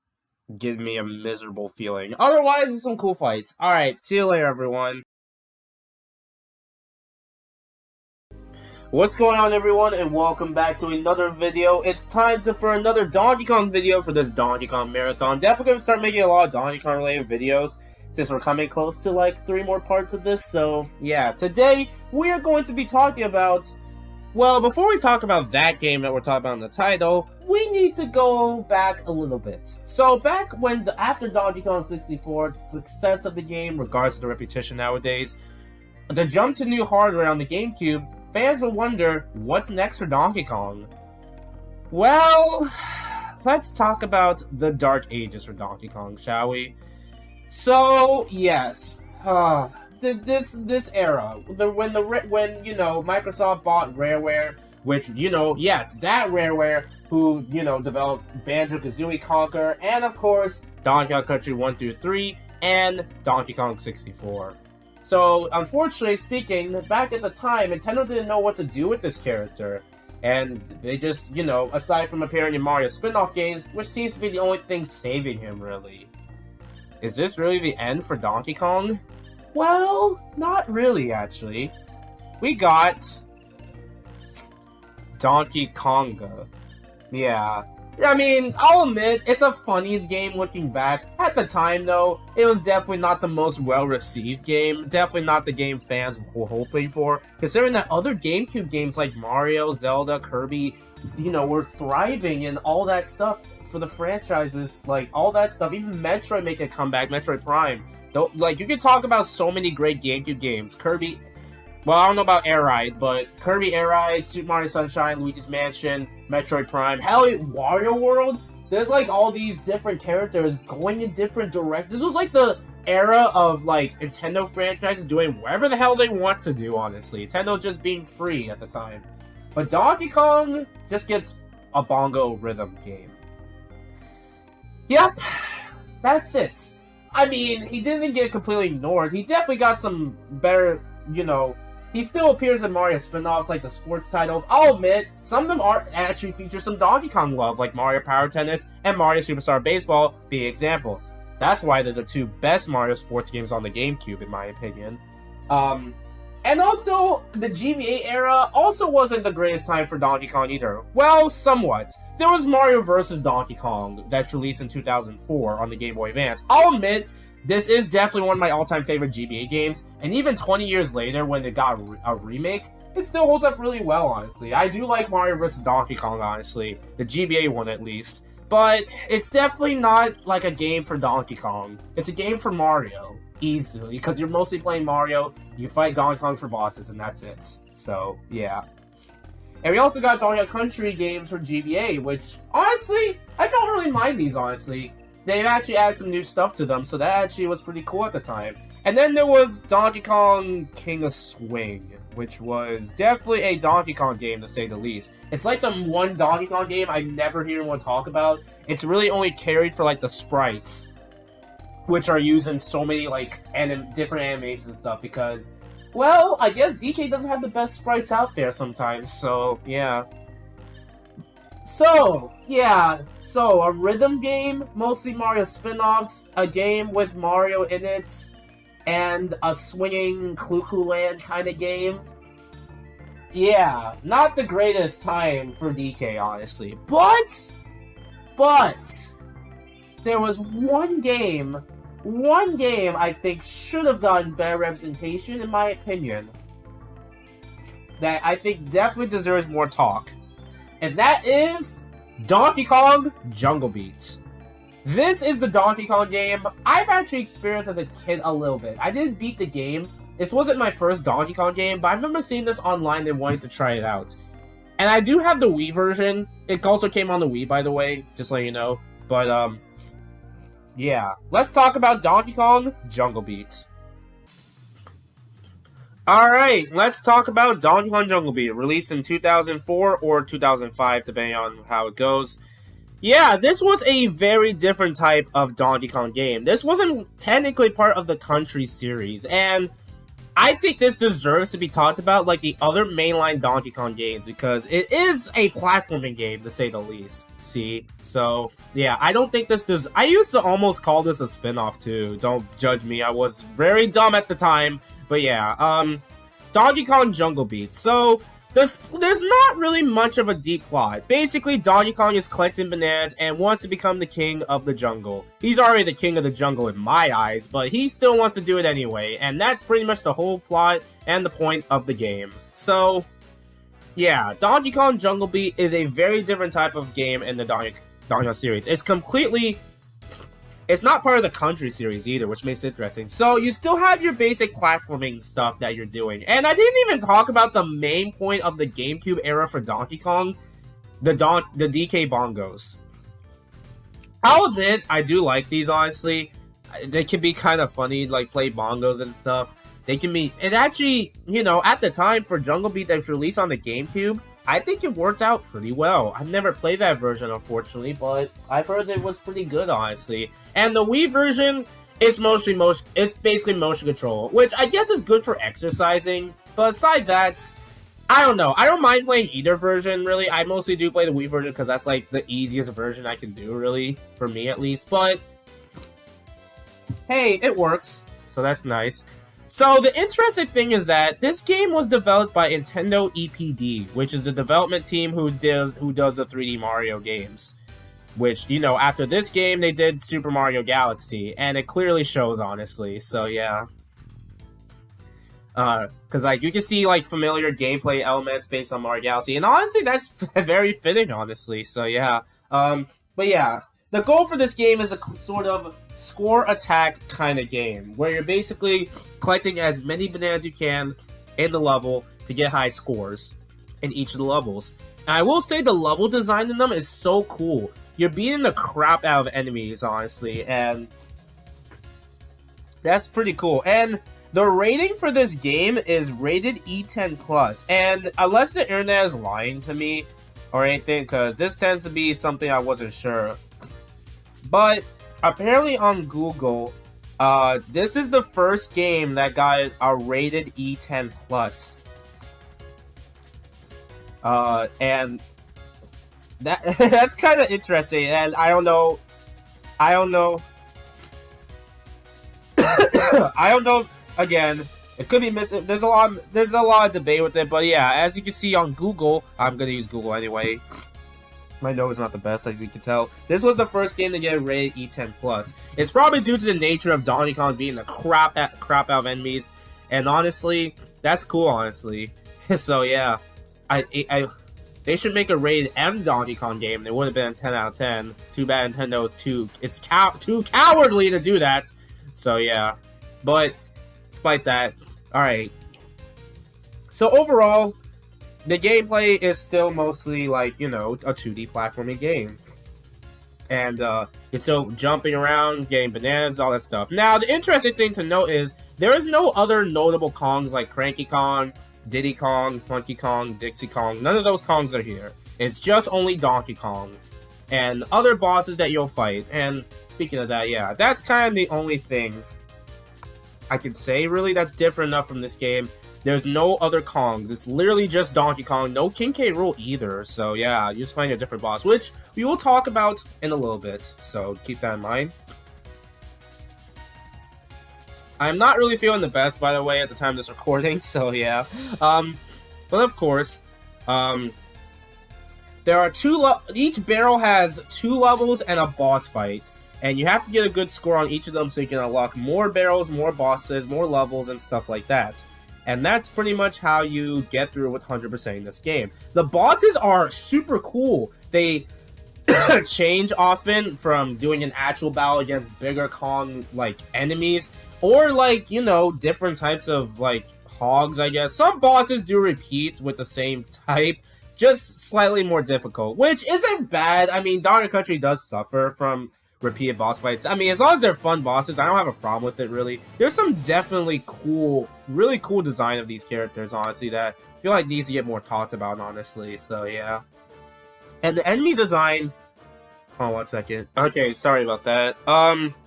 Speaker 1: Give me a miserable feeling. Otherwise, there's some cool fights. Alright, see you later, everyone. What's going on, everyone, and welcome back to another video. It's time for another Donkey Kong video for this Donkey Kong Marathon. Definitely going to start making a lot of Donkey Kong related videos since we're coming close to like 3 more parts of this. So yeah, today we are going to be talking about, well, before we talk about that game that we're talking about in the title, we need to go back a little bit. So back when, after Donkey Kong 64, the success of the game, regardless of the reputation nowadays, the jump to new hardware on the GameCube, fans will wonder, what's next for Donkey Kong? Well, let's talk about the dark ages for Donkey Kong, shall we? So, yes, this era, when you know, Microsoft bought Rareware, which, you know, yes, that Rareware, who, you know, developed Banjo-Kazooie Conquer, and of course, Donkey Kong Country 1 through 3, and Donkey Kong 64. So, unfortunately speaking, back at the time, Nintendo didn't know what to do with this character. And they just, you know, aside from appearing in Mario spin-off games, which seems to be the only thing saving him, really. Is this really the end for Donkey Kong? Well, not really, actually. We got Donkey Konga. Yeah. I mean, I'll admit, it's a funny game looking back. At the time, though, it was definitely not the most well-received game. Definitely not the game fans were hoping for. Considering that other GameCube games like Mario, Zelda, Kirby, you know, were thriving and all that stuff for the franchises. Like, all that stuff. Even Metroid make a comeback, Metroid Prime. Though, like, you could talk about so many great GameCube games. Kirby... Well, I don't know about Air Ride, but Kirby Air Ride, Super Mario Sunshine, Luigi's Mansion, Metroid Prime, hell, Wario World. There's like all these different characters going in different directions. This was like the era of like Nintendo franchises doing whatever the hell they want to do, honestly. Nintendo just being free at the time. But Donkey Kong just gets a bongo rhythm game. Yep, that's it. I mean, he didn't get completely ignored. He definitely got some better, you know... He still appears in Mario spin-offs like the sports titles. I'll admit, some of them are actually feature some Donkey Kong love, like Mario Power Tennis and Mario Superstar Baseball being examples. That's why they're the 2 best Mario sports games on the GameCube, in my opinion. And also, the GBA era also wasn't the greatest time for Donkey Kong either. Well, somewhat. There was Mario vs. Donkey Kong that's released in 2004 on the Game Boy Advance. I'll admit, this is definitely one of my all-time favorite GBA games, and even 20 years later when it got a remake, it still holds up really well, honestly. I do like Mario vs. Donkey Kong, honestly. The GBA one, at least. But it's definitely not like a game for Donkey Kong. It's a game for Mario, easily, because you're mostly playing Mario, you fight Donkey Kong for bosses, and that's it. So, yeah. And we also got Donkey Kong Country games for GBA, which, honestly, I don't really mind these, honestly. They've actually added some new stuff to them, so that actually was pretty cool at the time. And then there was Donkey Kong King of Swing, which was definitely a Donkey Kong game, to say the least. It's like the one Donkey Kong game I never hear anyone talk about. It's really only carried for, like, the sprites. which are used in so many like different animations and stuff because, well, I guess DK doesn't have the best sprites out there sometimes, so yeah. So, yeah, so a rhythm game, mostly Mario spin-offs, a game with Mario in it, and a swinging Clue Land kind of game. Yeah, not the greatest time for DK, honestly. But, there was one game I think should have gotten better representation, in my opinion, that I think definitely deserves more talk. And that is Donkey Kong Jungle Beat. This is the Donkey Kong game I've actually experienced as a kid a little bit. I didn't beat the game. This wasn't my first Donkey Kong game, but I remember seeing this online and wanting to try it out. And I do have the Wii version. It also came on the Wii, by the way, just so you know. But, yeah. Let's talk about Donkey Kong Jungle Beat. Alright, let's talk about Donkey Kong Jungle Beat, released in 2004 or 2005, depending on how it goes. Yeah, this was a very different type of Donkey Kong game. This wasn't technically part of the Country series, and I think this deserves to be talked about like the other mainline Donkey Kong games, because it is a platforming game, to say the least. See? So, yeah, I don't think this does... I used to almost call this a spin-off, too. Don't judge me, I was very dumb at the time. But yeah, Donkey Kong Jungle Beat. So, there's not really much of a deep plot. Basically, Donkey Kong is collecting bananas and wants to become the king of the jungle. He's already the king of the jungle in my eyes, but he still wants to do it anyway. And that's pretty much the whole plot and the point of the game. So, yeah, Donkey Kong Jungle Beat is a very different type of game in the Donkey Kong series. It's not part of the Country series either, which makes it interesting. So, you still have your basic platforming stuff that you're doing. And I didn't even talk about the main point of the GameCube era for Donkey Kong, the DK bongos. I'll admit, I do like these, honestly. They can be kind of funny, like, play bongos and stuff. They can be... It actually, you know, at the time for Jungle Beat that was released on the GameCube, I think it worked out pretty well. I've never played that version, unfortunately, but I've heard it was pretty good, honestly. And the Wii version is it's basically motion control, which I guess is good for exercising. But aside that, I don't know. I don't mind playing either version, really. I mostly do play the Wii version because that's, like, the easiest version I can do, really. For me, at least. But, hey, it works. So that's nice. So, the interesting thing is that this game was developed by Nintendo EPD, which is the development team who does the 3D Mario games. Which, you know, after this game, they did Super Mario Galaxy, and it clearly shows, honestly, so yeah. Because, like, you can see, like, familiar gameplay elements based on Mario Galaxy, and honestly, that's very fitting, honestly, so yeah. But yeah. The goal for this game is a sort of score attack kind of game, where you're basically collecting as many bananas as you can in the level to get high scores in each of the levels. And I will say the level design in them is so cool. You're beating the crap out of enemies, honestly, and that's pretty cool. And the rating for this game is rated E10+, and unless the internet is lying to me or anything, because this tends to be something I wasn't sure. But apparently on Google, this is the first game that got a rated E10+. And that's kind of interesting, and I don't know, again, it could be missing, there's a lot of debate with it, but yeah, as you can see on Google, I'm gonna use Google anyway. My nose is not the best, as you can tell. This was the first game to get a rated E10+. It's probably due to the nature of Donkey Kong being the crap out of enemies. And honestly, that's cool, honestly. So yeah, they should make a rated M Donkey Kong game. It would have been a 10 out of 10. Too bad Nintendo is too cowardly to do that. So yeah, but despite that, alright. So overall, the gameplay is still mostly like, you know, a 2D platforming game. And you're still jumping around, getting bananas, all that stuff. Now, the interesting thing to note is there is no other notable Kongs like Cranky Kong, Diddy Kong, Funky Kong, Dixie Kong. None of those Kongs are here. It's just only Donkey Kong and other bosses that you'll fight. And speaking of that, yeah, that's kind of the only thing I can say, really, that's different enough from this game. There's no other Kongs. It's literally just Donkey Kong. No King K. Rool either. So, yeah, you're just playing a different boss, which we will talk about in a little bit. So, keep that in mind. I'm not really feeling the best, by the way, at the time of this recording. So, yeah. But, of course, there are each barrel has 2 levels and a boss fight. And you have to get a good score on each of them so you can unlock more barrels, more bosses, more levels, and stuff like that. And that's pretty much how you get through with 100% in this game. The bosses are super cool. They change often from doing an actual battle against bigger Kong, like, enemies. Or, like, you know, different types of, like, hogs, I guess. Some bosses do repeat with the same type. Just slightly more difficult, which isn't bad. I mean, Donkey Country does suffer from repeated boss fights. I mean, as long as they're fun bosses, I don't have a problem with it, really. There's some definitely cool, really cool design of these characters, honestly, that I feel like needs to get more talked about, honestly. So, yeah. And the enemy design... Oh, 1 second. Okay, sorry about that.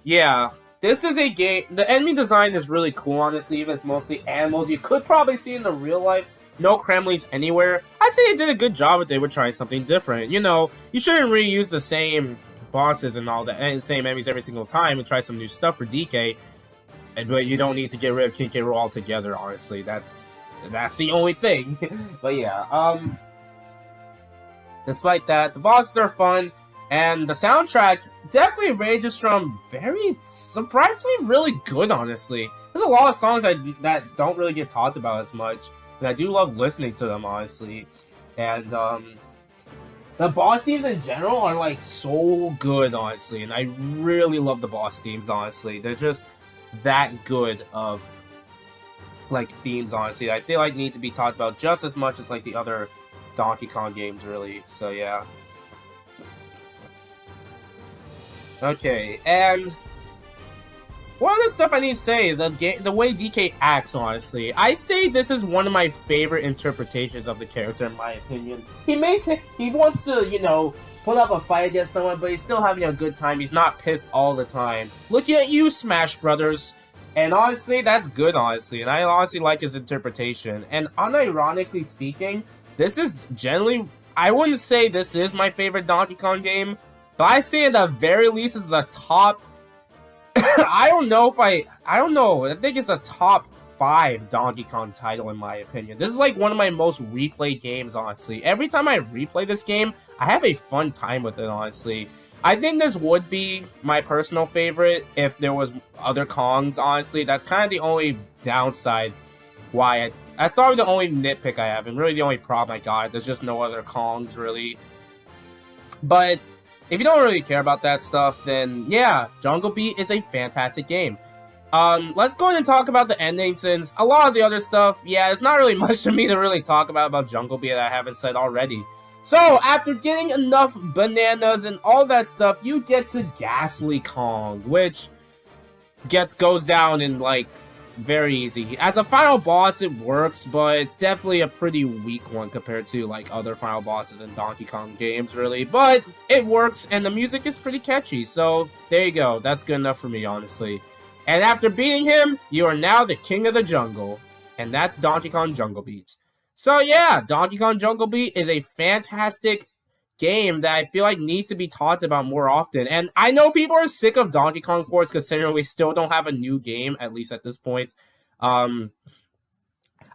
Speaker 1: Yeah. This is a game... The enemy design is really cool, honestly, even it's mostly animals. You could probably see in the real life. No Kremlings anywhere. I say they did a good job with it. We're trying something different. You know, you shouldn't reuse the same bosses and all that, and same enemies every single time, and try some new stuff for DK. But you don't need to get rid of King K. Rool altogether, honestly. That's the only thing. But yeah, despite that, the bosses are fun, and the soundtrack definitely ranges from very surprisingly really good, honestly. There's a lot of songs that don't really get talked about as much, and I do love listening to them, honestly. And the boss themes in general are, like, so good, honestly. And I really love the boss themes, honestly. They're just that good of, like, themes, honestly. I feel like need to be talked about just as much as, like, the other Donkey Kong games, really. So, yeah. Okay, and one other stuff I need to say, the way DK acts, honestly. I say this is one of my favorite interpretations of the character, in my opinion. He wants to, you know, put up a fight against someone, but he's still having a good time. He's not pissed all the time. Looking at you, Smash Brothers. And honestly, that's good, honestly. And I honestly like his interpretation. And unironically speaking, this is generally... I wouldn't say this is my favorite Donkey Kong game, but I say at the very least this is a top... I don't know. I think it's a top 5 Donkey Kong title, in my opinion. This is like one of my most replayed games, honestly. Every time I replay this game, I have a fun time with it, honestly. I think this would be my personal favorite if there was other Kongs, honestly. That's kind of the only downside why that's probably the only nitpick I have, and really the only problem I got. There's just no other Kongs, really. But if you don't really care about that stuff, then yeah, Jungle Beat is a fantastic game. Let's go ahead and talk about the ending, since a lot of the other stuff, yeah, there's not really much for me to really talk about Jungle Beat that I haven't said already. So, after getting enough bananas and all that stuff, you get to Ghastly Kong, which goes down in, like, very easy. As a final boss, it works, but definitely a pretty weak one compared to, like, other final bosses in Donkey Kong games, really. But it works, and the music is pretty catchy, so there you go. That's good enough for me, honestly. And after beating him, you are now the king of the jungle, and that's Donkey Kong Jungle Beat. So yeah, Donkey Kong Jungle Beat is a fantastic game that I feel like needs to be talked about more often. And I know people are sick of Donkey Kong ports considering we still don't have a new game, at least at this point.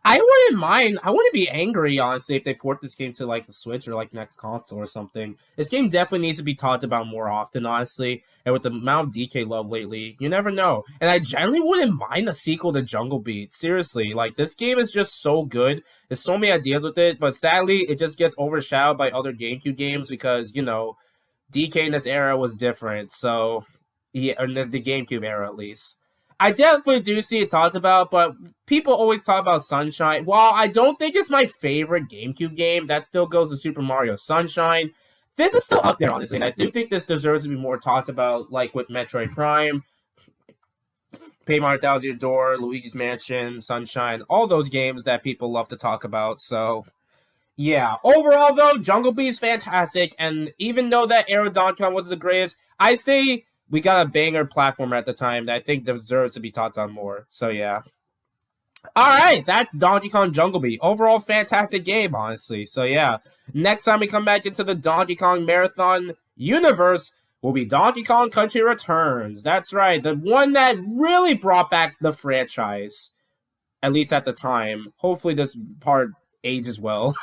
Speaker 1: I wouldn't mind. I wouldn't be angry, honestly, if they port this game to, like, the Switch or, like, next console or something. This game definitely needs to be talked about more often, honestly. And with the amount of DK love lately, you never know. And I generally wouldn't mind a sequel to Jungle Beat. Seriously, like, this game is just so good. There's so many ideas with it, but sadly, it just gets overshadowed by other GameCube games because, you know, DK in this era was different. So, yeah, in the GameCube era, at least. I definitely do see it talked about, but people always talk about Sunshine. While I don't think it's my favorite GameCube game, that still goes to Super Mario Sunshine. This is still up there, honestly, and I do think this deserves to be more talked about, like with Metroid Prime, Paper Mario Thousand Year Door, Luigi's Mansion, Sunshine, all those games that people love to talk about, so... Yeah, overall, though, Jungle Beat is fantastic, and even though that era Donkey Kong wasn't the greatest, I say we got a banger platformer at the time that I think deserves to be talked on more. So yeah. Alright, that's Donkey Kong Jungle Beat. Overall, fantastic game, honestly. So yeah, next time we come back into the Donkey Kong Marathon universe will be Donkey Kong Country Returns. That's right, the one that really brought back the franchise. At least at the time. Hopefully this part ages well.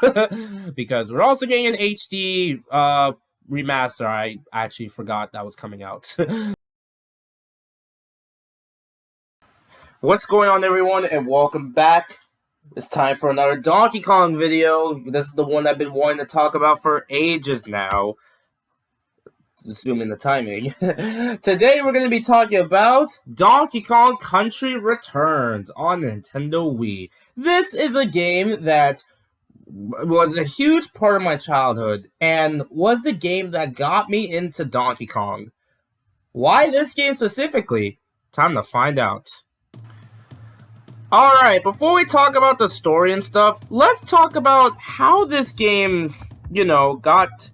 Speaker 1: Because we're also getting an HD remaster. I actually forgot that was coming out. What's going on, everyone, and welcome back. It's time for another Donkey Kong video. This is the one I've been wanting to talk about for ages now. Assuming the timing. Today we're going to be talking about Donkey Kong Country Returns on Nintendo Wii. This is a game that was a huge part of my childhood and was the game that got me into Donkey Kong. Why this game specifically? Time to find out. Alright, before we talk about the story and stuff, let's talk about how this game, got,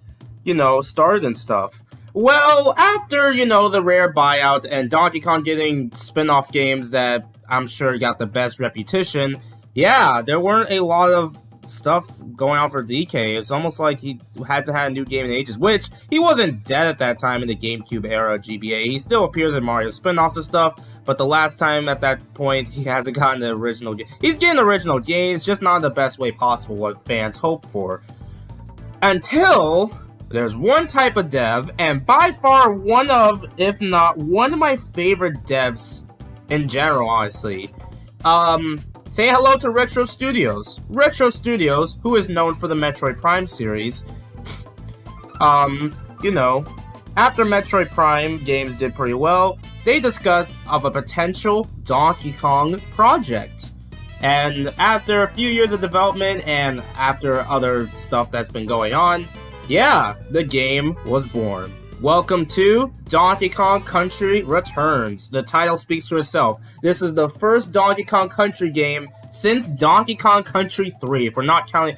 Speaker 1: started and stuff. Well, after, the rare buyout and Donkey Kong getting spin-off games that I'm sure got the best reputation, yeah, there weren't a lot of stuff going on for DK. It's almost like he hasn't had a new game in ages, which he wasn't dead at that time in the GameCube era GBA. He still appears in Mario spin-offs and stuff, but the last time at that point, he hasn't gotten the original game. He's getting original games, just not the best way possible what fans hope for. Until there's one type of dev, and by far one of, if not one of my favorite devs in general, honestly. Say hello to Retro Studios. Retro Studios, who is known for the Metroid Prime series. After Metroid Prime games did pretty well, they discussed of a potential Donkey Kong project. And after a few years of development and after other stuff that's been going on, yeah, the game was born. Welcome to Donkey Kong Country Returns. The title speaks for itself. This is the first Donkey Kong Country game since Donkey Kong Country 3, if we're counting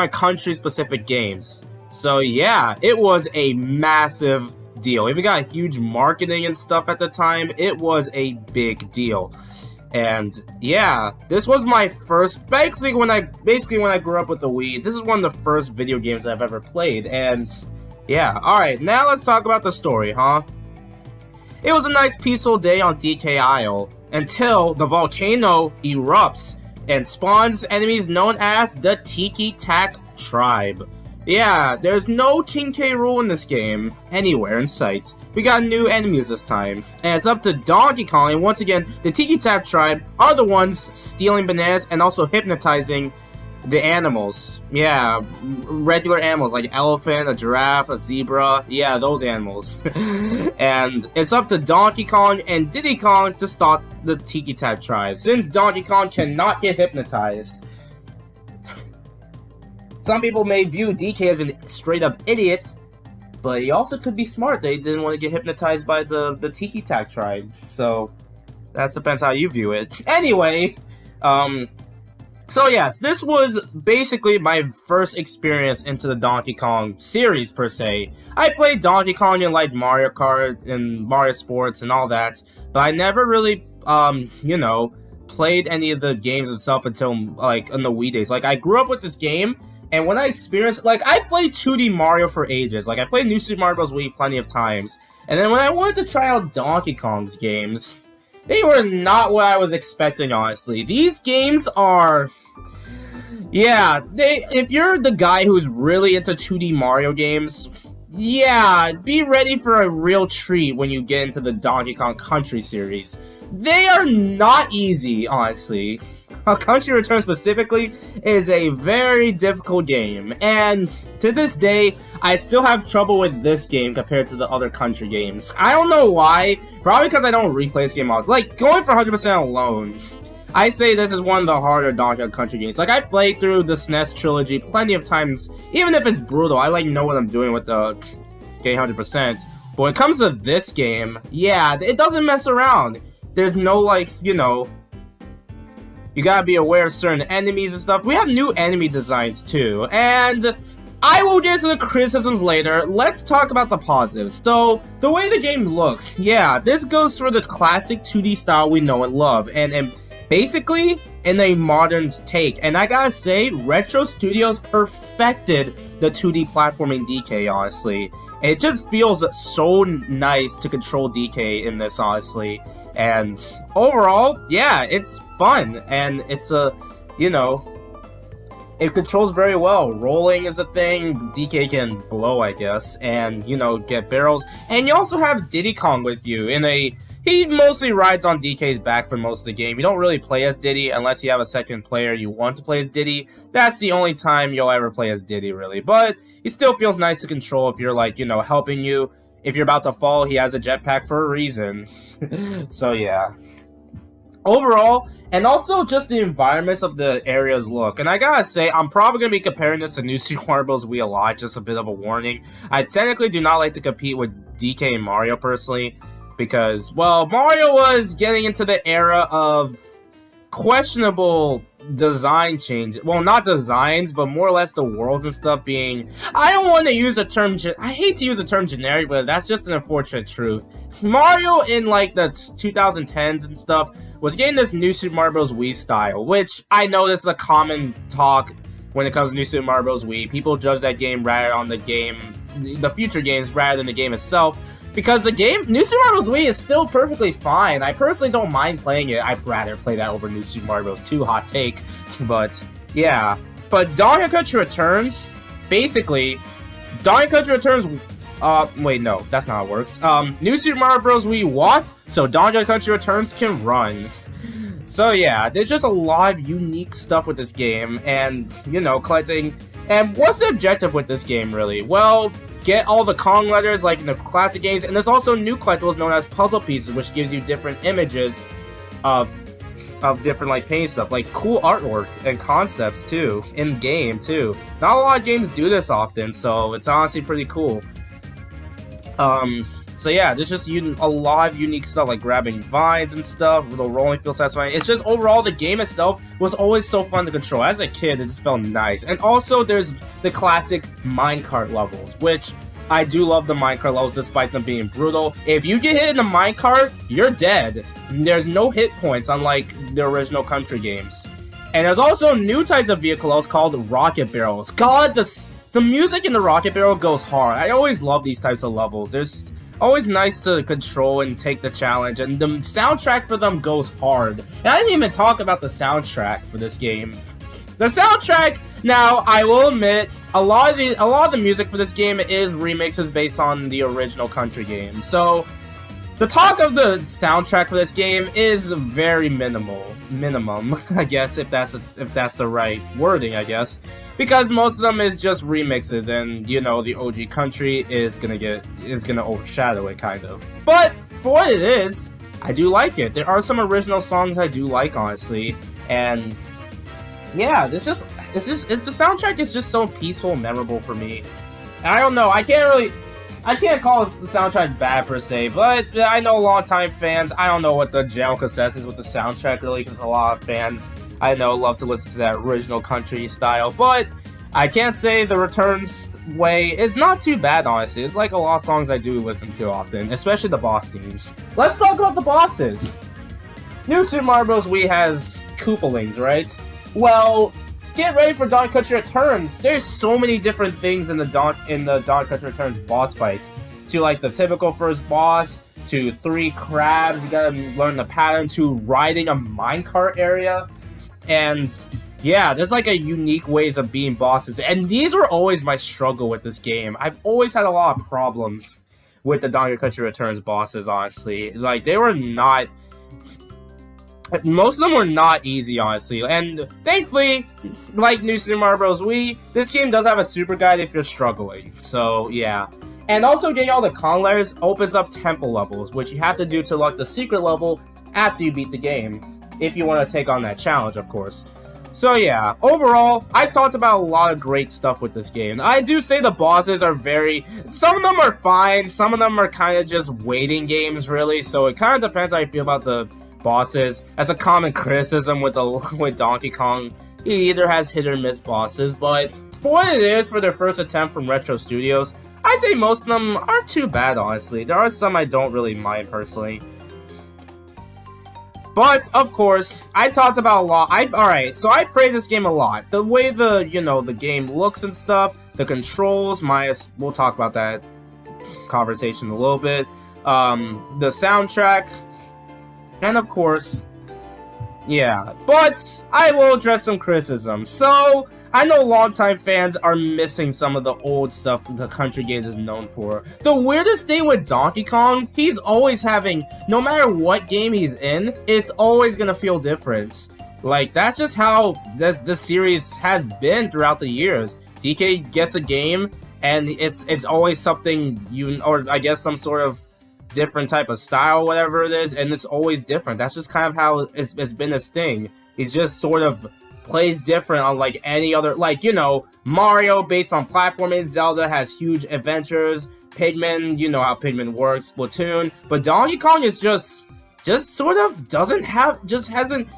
Speaker 1: country-specific games. So yeah, it was a massive deal. Even got huge marketing and stuff at the time. It was a big deal. And yeah, this was my first, basically when I grew up with the Wii, this is one of the first video games I've ever played. And yeah, alright, now let's talk about the story, huh? It was a nice peaceful day on DK Isle, until the volcano erupts and spawns enemies known as the Tiki Tak Tribe. Yeah, there's no King K. Rool in this game, anywhere in sight. We got new enemies this time, and it's up to Donkey Kong, and once again, the Tiki Tak Tribe are the ones stealing bananas and also hypnotizing the animals. Yeah, regular animals like elephant, a giraffe, a zebra. Yeah, those animals. And it's up to Donkey Kong and Diddy Kong to stop the Tiki Tak Tribe, since Donkey Kong cannot get hypnotized. Some people may view DK as a straight-up idiot, but he also could be smart. They didn't want to get hypnotized by the Tiki Tak Tribe. So, that depends how you view it. Anyway, so yes, this was basically my first experience into the Donkey Kong series, per se. I played Donkey Kong and liked Mario Kart and Mario Sports and all that, but I never really, played any of the games itself until, like, in the Wii days. Like, I grew up with this game, and when I experienced, like, I played 2D Mario for ages. Like, I played New Super Mario Bros. Wii plenty of times. And then when I wanted to try out Donkey Kong's games, they were not what I was expecting, honestly. These games are... yeah, if you're the guy who's really into 2D Mario games, yeah, be ready for a real treat when you get into the Donkey Kong Country series. They are not easy, honestly. Country Returns specifically is a very difficult game, and to this day, I still have trouble with this game compared to the other Country games. I don't know why, probably because I don't replay this game often. Like, going for 100% alone, I say this is one of the harder Donkey Kong Country games. Like, I played through the SNES trilogy plenty of times, even if it's brutal, I like know what I'm doing with the getting 100%. But when it comes to this game, yeah, it doesn't mess around. There's no, like, you gotta be aware of certain enemies and stuff. We have new enemy designs too, and I will get to the criticisms later. Let's talk about the positives. So, the way the game looks, yeah, this goes for the classic 2D style we know and love, and basically in a modern take. And I gotta say, Retro Studios perfected the 2D platforming DK, honestly. It just feels so nice to control DK in this, honestly. And overall, yeah, it's fun, and it's it controls very well. Rolling is a thing, DK can blow, I guess, and, get barrels. And you also have Diddy Kong with you he mostly rides on DK's back for most of the game. You don't really play as Diddy unless you have a second player you want to play as Diddy. That's the only time you'll ever play as Diddy, really. But he still feels nice to control if you're, helping you. If you're about to fall, he has a jetpack for a reason. So, yeah. Overall, and also just the environments of the areas look. And I gotta say, I'm probably gonna be comparing this to New Super Mario Bros. Wii a lot, just a bit of a warning. I technically do not like to compete with DK and Mario personally, because, well, Mario was getting into the era of questionable design change. Well, not designs, but more or less the worlds and stuff being... I don't want to use the term... I hate to use the term generic, but that's just an unfortunate truth. Mario in, the 2010s and stuff was getting this New Super Mario Bros. Wii style, which I know this is a common talk when it comes to New Super Mario Bros. Wii. People judge that game rather on the future games rather than the game itself, because the game, New Super Mario Bros. Wii, is still perfectly fine. I personally don't mind playing it. I'd rather play that over New Super Mario Bros. 2, hot take, but yeah. But Donkey Kong Country Returns, basically, Donkey Kong Country Returns... wait, no, that's not how it works. New Super Mario Bros. Wii walked, so Donkey Kong Country Returns can run. So yeah, there's just a lot of unique stuff with this game, and, collecting... And what's the objective with this game, really? Well, get all the Kong letters like in the classic games, and there's also new collectibles known as puzzle pieces, which gives you different images of different, paint stuff, cool artwork and concepts, too, in-game, too. Not a lot of games do this often, so it's honestly pretty cool. So yeah, there's just a lot of unique stuff, like grabbing vines and stuff, the rolling feels satisfying. It's just, overall, the game itself was always so fun to control. As a kid, it just felt nice. And also, there's the classic minecart levels, which I do love the minecart levels, despite them being brutal. If you get hit in the minecart, you're dead. There's no hit points, unlike the original Country games. And there's also new types of vehicle levels called rocket barrels. God, the music in the rocket barrel goes hard. I always love these types of levels. There's always nice to control and take the challenge, and the soundtrack for them goes hard. And I didn't even talk about the soundtrack for this game. The soundtrack, now, I will admit, a lot of the music for this game is remixes based on the original Country game. So, the talk of the soundtrack for this game is very minimum, I guess, if that's the right wording, I guess. Because most of them is just remixes, and, the OG Country is gonna overshadow it, kind of. But, for what it is, I do like it. There are some original songs I do like, honestly, and yeah, the soundtrack is just so peaceful and memorable for me. And I don't know, I can't call the soundtrack bad per se, but I know longtime fans, I don't know what the general consensus is with the soundtrack really, because a lot of fans, I know, love to listen to that original Country style, but I can't say the Returns way is not too bad, honestly. It's like a lot of songs I do listen to often, especially the boss themes. Let's talk about the bosses. New Super Mario Bros. Wii has Koopalings, right? Well, get ready for Donkey Kong Country Returns. There's so many different things in the Donkey Kong Country Returns boss fights. To the typical first boss, to 3 crabs, you gotta learn the pattern, to riding a minecart area. And yeah, there's a unique ways of being bosses. And these were always my struggle with this game. I've always had a lot of problems with the Donkey Kong Country Returns bosses, honestly. They were not... Most of them were not easy, honestly, and thankfully, like New Super Mario Bros. Wii, this game does have a super guide if you're struggling, so yeah. And also, getting all the Kong letters opens up temple levels, which you have to do to unlock the secret level after you beat the game, if you want to take on that challenge, of course. So yeah, overall, I talked about a lot of great stuff with this game. I do say the bosses are some of them are fine, some of them are kind of just waiting games, really, so it kind of depends how you feel about the bosses. As a common criticism with Donkey Kong, he either has hit or miss bosses, but for what it is for their first attempt from Retro Studios, I say most of them aren't too bad, honestly. There are some I don't really mind personally. But, of course, I talked about a lot. Alright, so I praise this game a lot. The way the game looks and stuff, the controls, we'll talk about that conversation a little bit. The soundtrack, and of course, yeah. But I will address some criticism. So, I know longtime fans are missing some of the old stuff the country games is known for. The weirdest thing with Donkey Kong, he's always having, no matter what game he's in, it's always gonna feel different. Like, that's just how this series has been throughout the years. DK gets a game, and it's always something or I guess some sort of different type of style, whatever it is, and it's always different. That's just kind of how it's been his thing. He's just sort of plays different on like any other, like, Mario based on platforming, Zelda has huge adventures, Pigman, you know how Pigman works, Splatoon, but Donkey Kong is just sort of hasn't,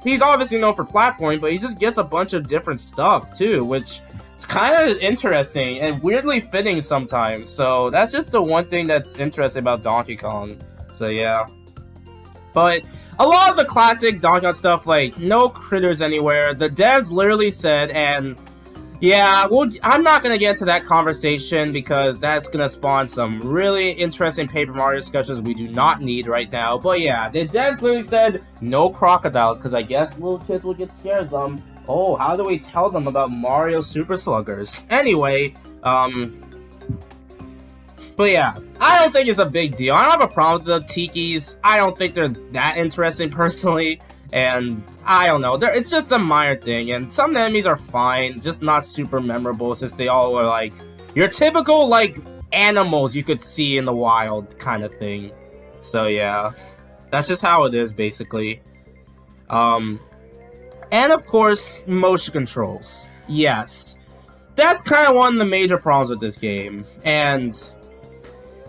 Speaker 1: he's obviously known for platforming, but he just gets a bunch of different stuff too, which is kind of interesting and weirdly fitting sometimes. So that's just the one thing that's interesting about Donkey Kong. So yeah. But a lot of the classic Donkey Kong stuff, like, no critters anywhere, the devs literally said, and yeah, well, I'm not going to get into that conversation because that's going to spawn some really interesting Paper Mario discussions we do not need right now. But yeah, the devs literally said no crocodiles because I guess little kids will get scared of them. Oh, how do we tell them about Mario Super Sluggers? Anyway, but yeah, I don't think it's a big deal. I don't have a problem with the Tikis. I don't think they're that interesting personally. And I don't know, it's just a minor thing. And some of the enemies are fine, just not super memorable since they all are like your typical like animals you could see in the wild kind of thing. So yeah, that's just how it is basically. And of course, motion controls. Yes, that's kind of one of the major problems with this game. And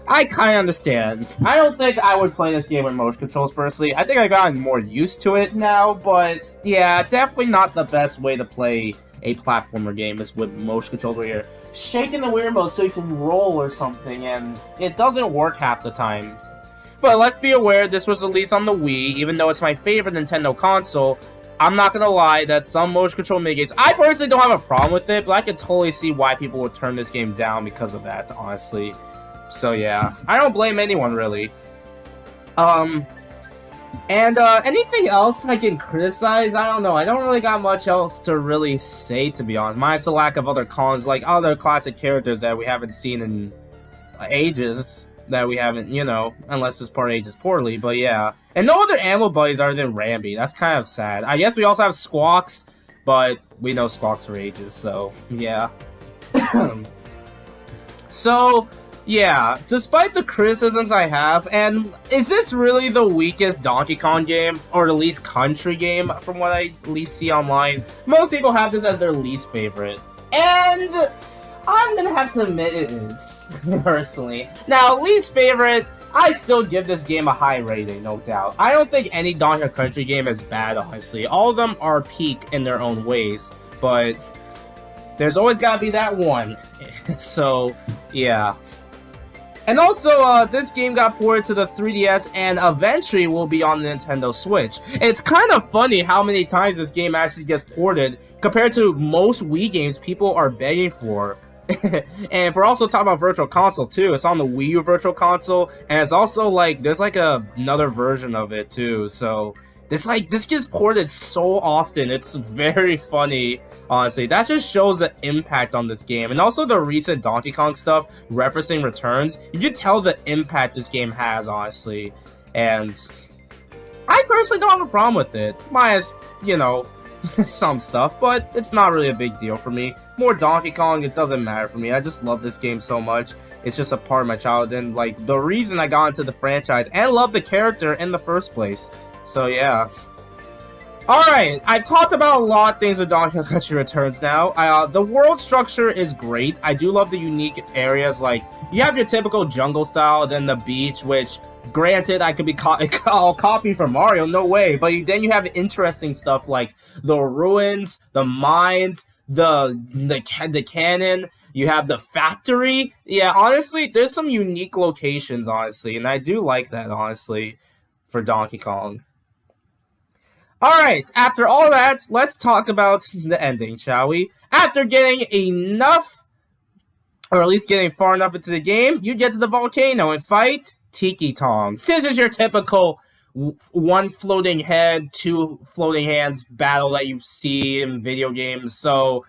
Speaker 1: I kind of understand. I don't think I would play this game with motion controls personally. I think I've gotten more used to it now, but yeah, definitely not the best way to play a platformer game is with motion controls where you're shaking the weird mode so you can roll or something, and it doesn't work half the times. But let's be aware, this was released on the Wii, even though it's my favorite Nintendo console. I'm not gonna lie that some motion control minigames, I personally don't have a problem with it, but I can totally see why people would turn this game down because of that, honestly. So yeah, I don't blame anyone really. Anything else I can criticize? I don't know. I don't really got much else to really say, to be honest. Minus the lack of other cons, like other classic characters that we haven't seen in ages. That we haven't, unless this part ages poorly. But yeah, and no other animal buddies other than Rambi. That's kind of sad. I guess we also have Squawks, but we know Squawks for ages. So yeah. So. Yeah, despite the criticisms I have, and is this really the weakest Donkey Kong game, or the least country game, from what I at least see online? Most people have this as their least favorite, and I'm gonna have to admit it is, personally. Now, least favorite, I still give this game a high rating, no doubt. I don't think any Donkey Kong Country game is bad, honestly. All of them are peak in their own ways, but there's always gotta be that one. So, yeah. And also, this game got ported to the 3DS and eventually will be on the Nintendo Switch. It's kind of funny how many times this game actually gets ported compared to most Wii games people are begging for. And if we're also talking about Virtual Console too, it's on the Wii U Virtual Console, and it's also like, there's like another version of it too, so this gets ported so often, it's very funny. Honestly, that just shows the impact on this game. And also the recent Donkey Kong stuff, referencing Returns, you can tell the impact this game has, honestly. And I personally don't have a problem with it. Minus, some stuff, but it's not really a big deal for me. More Donkey Kong, it doesn't matter for me. I just love this game so much. It's just a part of my childhood and, like, the reason I got into the franchise and love the character in the first place. So, yeah. Alright, I've talked about a lot of things with Donkey Kong Country Returns now. The world structure is great. I do love the unique areas, like, you have your typical jungle style, then the beach, which, granted, I could be I'll copy from Mario, no way, but then you have interesting stuff like the ruins, the mines, the cannon. You have the factory. Yeah, honestly, there's some unique locations, honestly, and I do like that, honestly, for Donkey Kong. Alright, after all that, let's talk about the ending, shall we? After getting enough, or at least getting far enough into the game, you get to the volcano and fight Tiki Tong. This is your typical one floating head, two floating hands battle that you see in video games, so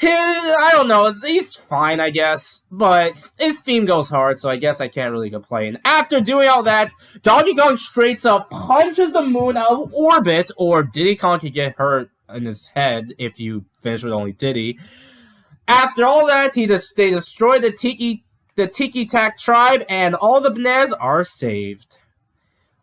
Speaker 1: I don't know, he's fine, I guess, but his theme goes hard, so I guess I can't really complain. After doing all that, Donkey Kong straight up punches the moon out of orbit, or Diddy Kong could get hurt in his head if you finish with only Diddy. After all that, they destroy the Tiki Tak tribe, and all the bananas are saved.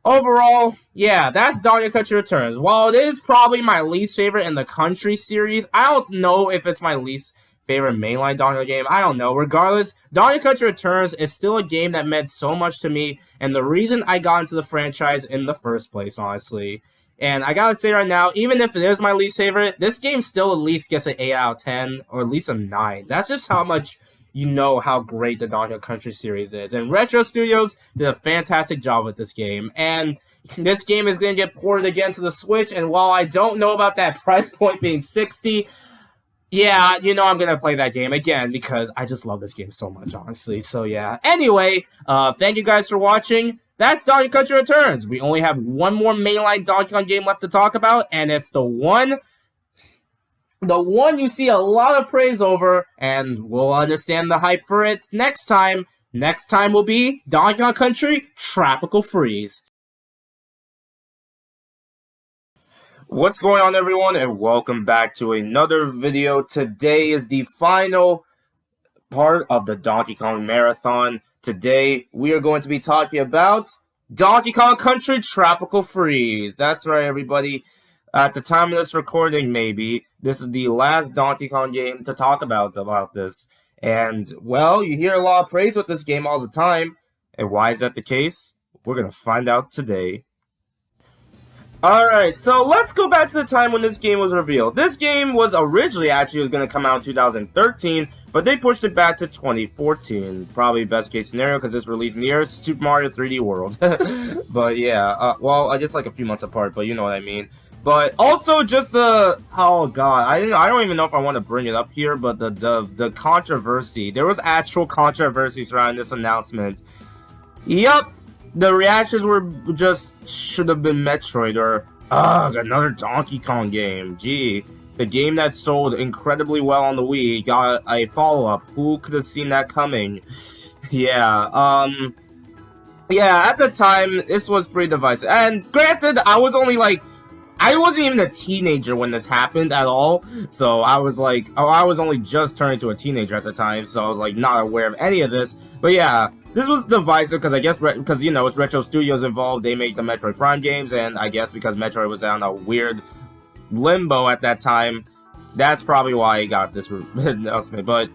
Speaker 1: Overall, yeah, that's Donkey Kong Country Returns. While it is probably my least favorite in the Country series, I don't know if it's my least favorite mainline Donkey Kong game. I don't know. Regardless, Donkey Kong Country Returns is still a game that meant so much to me, and the reason I got into the franchise in the first place, honestly. And I gotta say right now, even if it is my least favorite, this game still at least gets an 8 out of 10, or at least a 9. That's just how much you know how great the Donkey Kong Country series is. And Retro Studios did a fantastic job with this game. And this game is going to get ported again to the Switch, and while I don't know about that price point being $60, yeah, you know I'm going to play that game again because I just love this game so much, honestly. So yeah. Anyway, thank you guys for watching. That's Donkey Kong Country Returns. We only have one more mainline Donkey Kong game left to talk about, and it's the one you see a lot of praise over, and we'll understand the hype for it next time. Next time will be Donkey Kong Country Tropical Freeze. What's going on, everyone, and welcome back to another video. Today is the final part of the Donkey Kong Marathon. Today, we are going to be talking about Donkey Kong Country Tropical Freeze. That's right, everybody. At the time of this recording, maybe, this is the last Donkey Kong game to talk about this. And, well, you hear a lot of praise with this game all the time. And why is that the case? We're going to find out today. Alright, so let's go back to the time when this game was revealed. This game was originally going to come out in 2013, but they pushed it back to 2014. Probably best case scenario because this released near Super Mario 3D World. But yeah, well, I guess like a few months apart, but you know what I mean. But also just the, oh god, I don't even know if I want to bring it up here, but the controversy. There was actual controversy surrounding this announcement. Yup, the reactions were just, should have been Metroid, or, ugh, another Donkey Kong game. Gee, the game that sold incredibly well on the Wii got a follow-up. Who could have seen that coming? Yeah, yeah, at the time, this was pretty divisive. And granted, I wasn't even a teenager when this happened at all, so I was like, oh, I was only just turning to a teenager at the time, so I was like not aware of any of this. But yeah, this was divisive because I guess, because you know, it's Retro Studios involved, they make the Metroid Prime games, and I guess because Metroid was on a weird limbo at that time, that's probably why he got this announcement. But,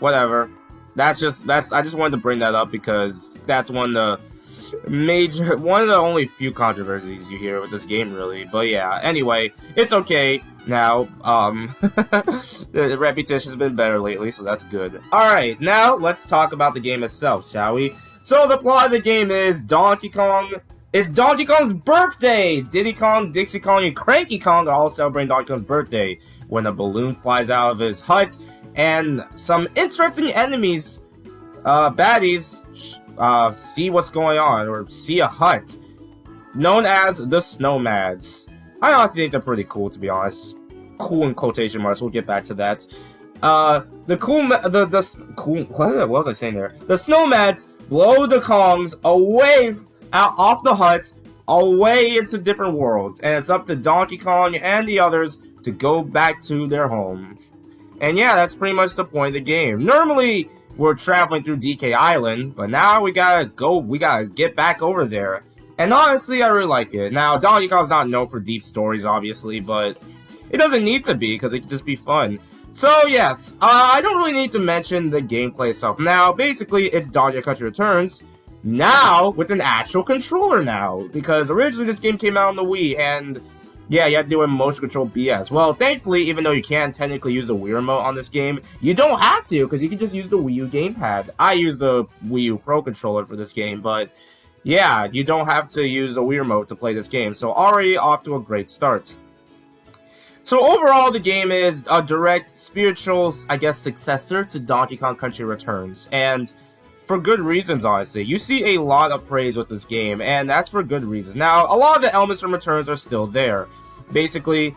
Speaker 1: whatever. I just wanted to bring that up because that's one of the only few controversies you hear with this game, really. But yeah, anyway, it's okay now. The reputation's been better lately, so that's good. Alright, now let's talk about the game itself, shall we? So the plot of the game is Donkey Kong. It's Donkey Kong's birthday! Diddy Kong, Dixie Kong, and Cranky Kong are all celebrating Donkey Kong's birthday when a balloon flies out of his hut, and some interesting enemies, baddies, see what's going on, or see a hut, known as the Snowmads. I honestly think they're pretty cool, to be honest. Cool in quotation marks, we'll get back to that. What was I saying there? The Snowmads blow the Kongs away, off the hut, away into different worlds, and it's up to Donkey Kong and the others to go back to their home. And yeah, that's pretty much the point of the game. Normally, we're traveling through DK Island, but now we gotta get back over there. And honestly, I really like it. Now, Donkey Kong's not known for deep stories, obviously, but it doesn't need to be, because it can just be fun. So, yes, I don't really need to mention the gameplay itself. Now, basically, it's Donkey Kong Country Returns, now with an actual controller now, because originally this game came out on the Wii, and Yeah, you have to do a motion control BS. Well, thankfully, even though you can technically use the Wii Remote on this game, you don't have to, because you can just use the Wii U gamepad. I use the Wii U Pro Controller for this game, but yeah, you don't have to use the Wii Remote to play this game. So already off to a great start. So overall, the game is a direct spiritual, I guess, successor to Donkey Kong Country Returns. And for good reasons, honestly. You see a lot of praise with this game, and that's for good reasons. Now, a lot of the elements from Returns are still there. Basically,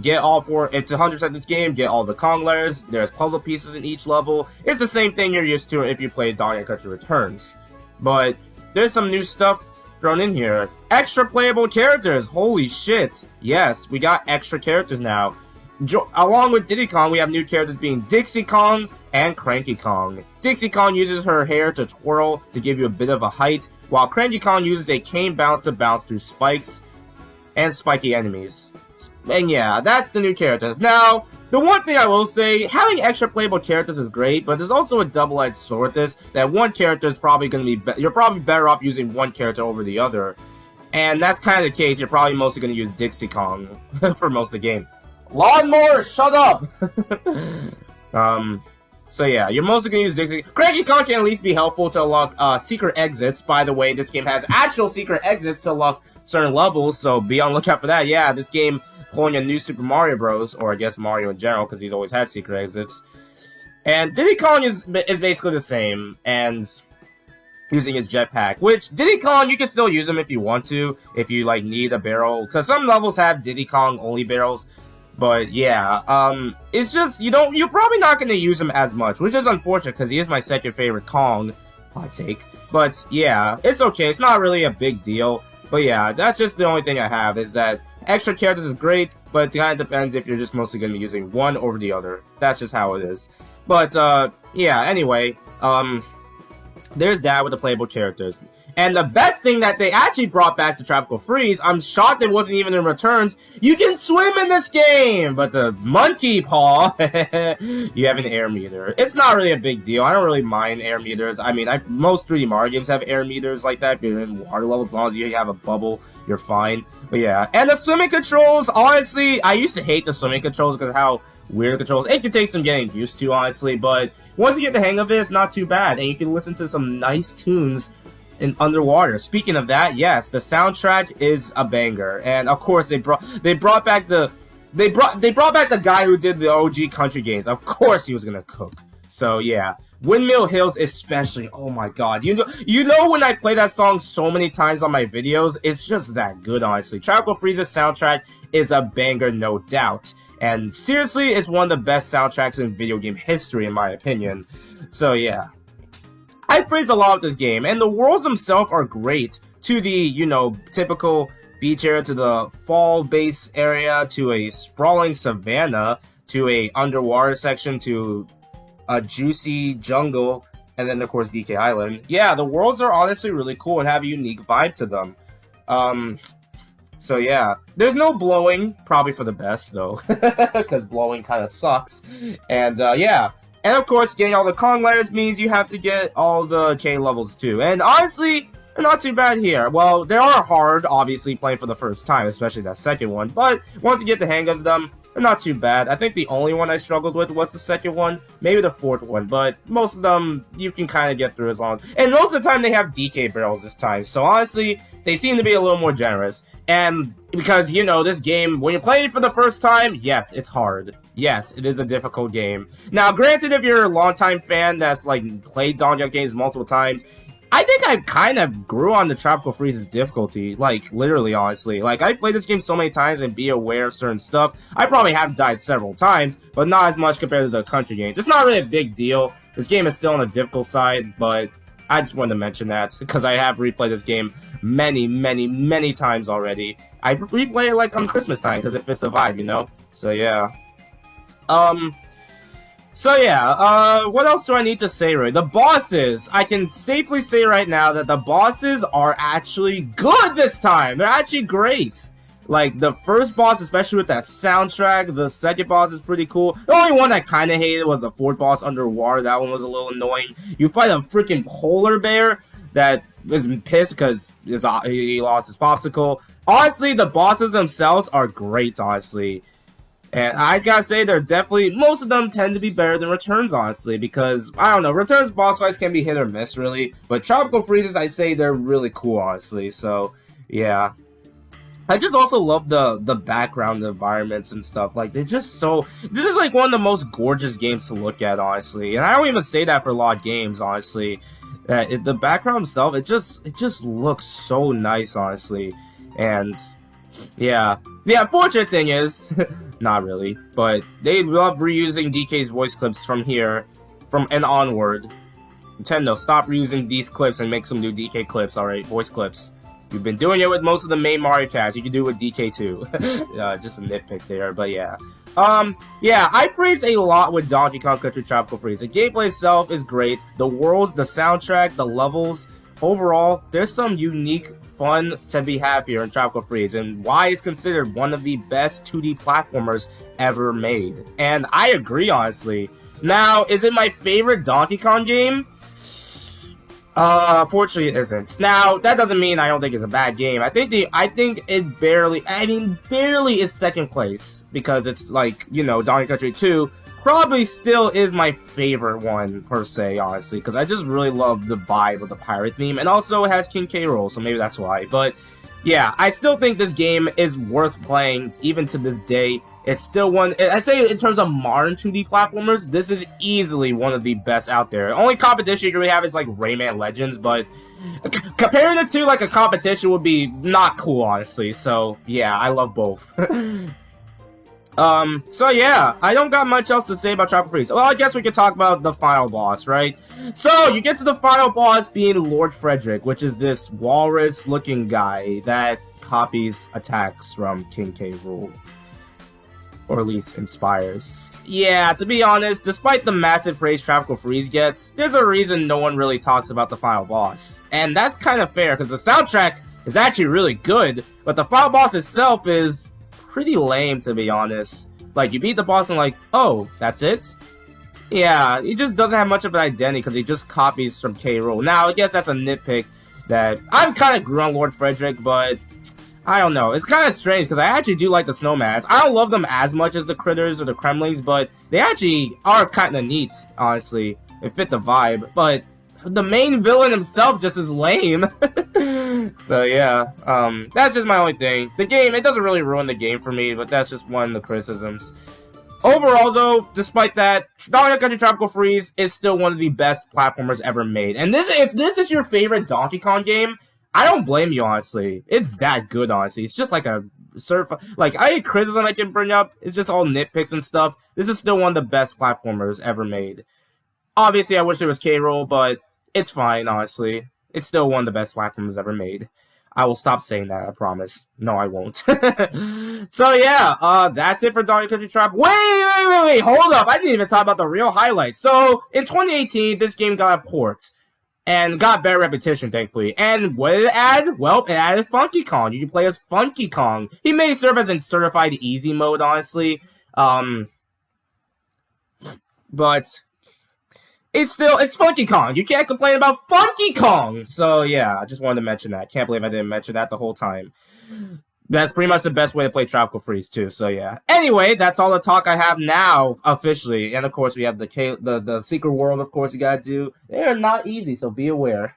Speaker 1: get all four, it's 100% this game, get all the Kong layers, there's puzzle pieces in each level. It's the same thing you're used to if you play Donkey Kong Country Returns. But there's some new stuff thrown in here. Extra playable characters, holy shit. Yes, we got extra characters now. Along with Diddy Kong, we have new characters being Dixie Kong and Cranky Kong. Dixie Kong uses her hair to twirl to give you a bit of a height, while Cranky Kong uses a cane bounce to bounce through spikes and spiky enemies. And yeah, that's the new characters. Now, the one thing I will say, having extra playable characters is great, but there's also a double-edged sword with this, that one character is probably going to be, you're probably better off using one character over the other. And that's kind of the case, you're probably mostly going to use Dixie Kong for most of the game. Lawnmower, shut up! So yeah, you're mostly gonna use Dixie. Cranky Kong can at least be helpful to unlock secret exits. By the way, this game has actual secret exits to unlock certain levels, so be on the lookout for that. Yeah, this game pulling a new Super Mario Bros, or I guess Mario in general, because he's always had secret exits. And Diddy Kong is basically the same, and using his jetpack, which Diddy Kong, you can still use him if you want to, if you like need a barrel, because some levels have Diddy Kong only barrels. But yeah, it's just, you're probably not going to use him as much, which is unfortunate because he is my second favorite Kong, hot take. But yeah, it's okay, it's not really a big deal. But yeah, that's just the only thing I have, is that extra characters is great, but it kind of depends if you're just mostly going to be using one over the other. That's just how it is. But yeah, anyway, there's that with the playable characters. And the best thing that they actually brought back to Tropical Freeze, I'm shocked it wasn't even in Returns, you can swim in this game! But the monkey paw, you have an air meter. It's not really a big deal. I don't really mind air meters. I mean, most 3D Mario games have air meters like that. If you're in water levels, as long as you have a bubble, you're fine. But yeah, and the swimming controls, honestly, I used to hate the swimming controls because of how weird controls. It can take some getting used to, honestly, but once you get the hang of it, it's not too bad. And you can listen to some nice tunes in underwater. Speaking of that, yes, the soundtrack is a banger, and of course they brought back the guy who did the OG country games. Of course he was gonna cook. So yeah, Windmill Hills especially. Oh my god, you know when I play that song so many times on my videos, it's just that good. Honestly, Tropical Freeze's soundtrack is a banger, no doubt. And seriously, it's one of the best soundtracks in video game history, in my opinion. So yeah. I praise a lot of this game, and the worlds themselves are great. To the, typical beach area, to the fall base area, to a sprawling savanna, to a underwater section, to a juicy jungle, and then of course DK Island. Yeah, the worlds are honestly really cool and have a unique vibe to them. So yeah, there's no blowing, probably for the best though, because blowing kind of sucks. And yeah. And of course, getting all the Kong layers means you have to get all the K levels too. And honestly, they're not too bad here. Well, they are hard, obviously, playing for the first time, especially that second one. But once you get the hang of them, they're not too bad. I think the only one I struggled with was the second one, maybe the fourth one. But most of them, you can kind of get through as long as... And most of the time, they have DK barrels this time. So honestly, they seem to be a little more generous. And because, this game, when you're playing it for the first time, yes, it's hard. Yes, it is a difficult game. Now, granted, if you're a longtime fan that's, played Donkey Kong games multiple times, I think I kind of grew on the Tropical Freeze's difficulty, literally, honestly. I played this game so many times and be aware of certain stuff. I probably have died several times, but not as much compared to the country games. It's not really a big deal. This game is still on the difficult side, but I just wanted to mention that, because I have replayed this game many, many, many times already. I replay it, on Christmas time, because it fits the vibe, So, yeah. So yeah, what else do I need to say, really? The bosses! I can safely say right now that the bosses are actually good this time! They're actually great! The first boss, especially with that soundtrack, the second boss is pretty cool. The only one I kinda hated was the fourth boss underwater. That one was a little annoying. You fight a freaking polar bear that is pissed because he lost his popsicle. Honestly, the bosses themselves are great, honestly. And I gotta say, they're definitely, most of them tend to be better than Returns, honestly, because, I don't know, Returns boss fights can be hit or miss, really, but Tropical Freezes, I say they're really cool, honestly, so, yeah. I just also love the background environments and stuff, like, they're just so, this is like one of the most gorgeous games to look at, honestly, and I don't even say that for a lot of games, honestly. The background itself, it just looks so nice, honestly, and... yeah. The unfortunate thing is, not really, but they love reusing DK's voice clips from here, and onward. Nintendo, stop reusing these clips and make some new DK clips, alright? Voice clips. You've been doing it with most of the main Mario cats, you can do it with DK too. Just a nitpick there, but yeah. Yeah, I praise a lot with Donkey Kong Country Tropical Freeze. The gameplay itself is great, the worlds, the soundtrack, the levels, overall, there's some unique fun to be had here in Tropical Freeze, and why it's considered one of the best 2D platformers ever made. And I agree, honestly. Now, is it my favorite Donkey Kong game? Fortunately it isn't. Now, that doesn't mean I don't think it's a bad game. I think it barely is second place, because it's like, you know, Donkey Country 2 probably still is my favorite one, per se, honestly, because I just really love the vibe of the pirate theme, and also it has King K. Rool, so maybe that's why, but yeah, I still think this game is worth playing, even to this day. It's still one, I'd say in terms of modern 2D platformers, this is easily one of the best out there. Only competition you really have is like Rayman Legends, but comparing the two like a competition would be not cool, honestly, so yeah, I love both. So yeah, I don't got much else to say about Tropical Freeze. Well, I guess we could talk about the final boss, right? So, you get to the final boss being Lord Frederick, which is this walrus-looking guy that copies attacks from King K. Rool. Or at least inspires. Yeah, to be honest, despite the massive praise Tropical Freeze gets, there's a reason no one really talks about the final boss. And that's kind of fair, because the soundtrack is actually really good, but the final boss itself is pretty lame, to be honest. Like, you beat the boss and like, oh, that's it? Yeah, he just doesn't have much of an identity because he just copies from K. Rool. Now, I guess that's a nitpick that I'm kind of grew on Lord Frederick, but I don't know. It's kind of strange because I actually do like the snowmans. I don't love them as much as the critters or the Kremlings, but they actually are kind of neat, honestly. They fit the vibe, but the main villain himself just is lame. So yeah, that's just my only thing. The game, it doesn't really ruin the game for me, but that's just one of the criticisms. Overall though, despite that, Donkey Country Tropical Freeze is still one of the best platformers ever made. And if this is your favorite Donkey Kong game, I don't blame you, honestly. It's that good, honestly. It's just like a like, I hate criticism I can bring up. It's just all nitpicks and stuff. This is still one of the best platformers ever made. Obviously, I wish there was K. Rool, but it's fine, honestly. It's still one of the best platforms ever made. I will stop saying that, I promise. No, I won't. So yeah, that's it for Donkey Country Trap. Wait, hold up. I didn't even talk about the real highlights. So, in 2018, this game got a port. And got better repetition, thankfully. And what did it add? Well, it added Funky Kong. You can play as Funky Kong. He may serve as in certified easy mode, honestly. But it's Funky Kong. You can't complain about Funky Kong. So yeah, I just wanted to mention that. Can't believe I didn't mention that the whole time. That's pretty much the best way to play Tropical Freeze too. So yeah. Anyway, that's all the talk I have now officially. And of course, we have the secret world. Of course, you gotta do. They are not easy, so be aware.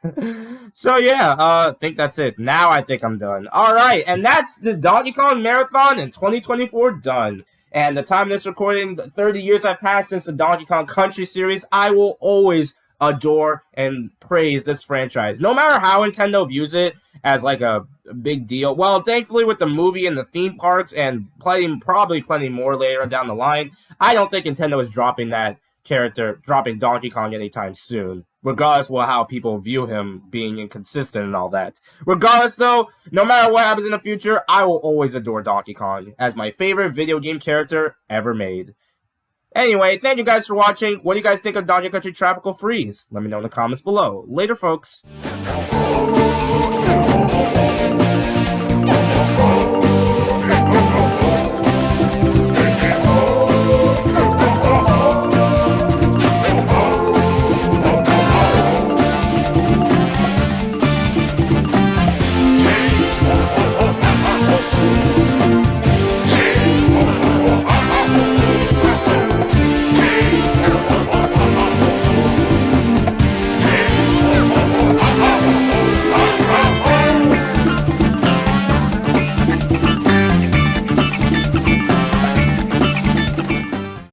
Speaker 1: So yeah, I think that's it. Now I think I'm done. All right, and that's the Donkey Kong Marathon in 2024 done. And the time of this recording, 30 years have passed since the Donkey Kong Country series. I will always adore and praise this franchise. No matter how Nintendo views it as like a big deal. Well, thankfully with the movie and the theme parks and probably plenty more later down the line, I don't think Nintendo is dropping Donkey Kong anytime soon. Regardless of how people view him being inconsistent and all that. Regardless though, no matter what happens in the future, I will always adore Donkey Kong as my favorite video game character ever made. Anyway, thank you guys for watching. What do you guys think of Donkey Country Tropical Freeze? Let me know in the comments below. Later, folks.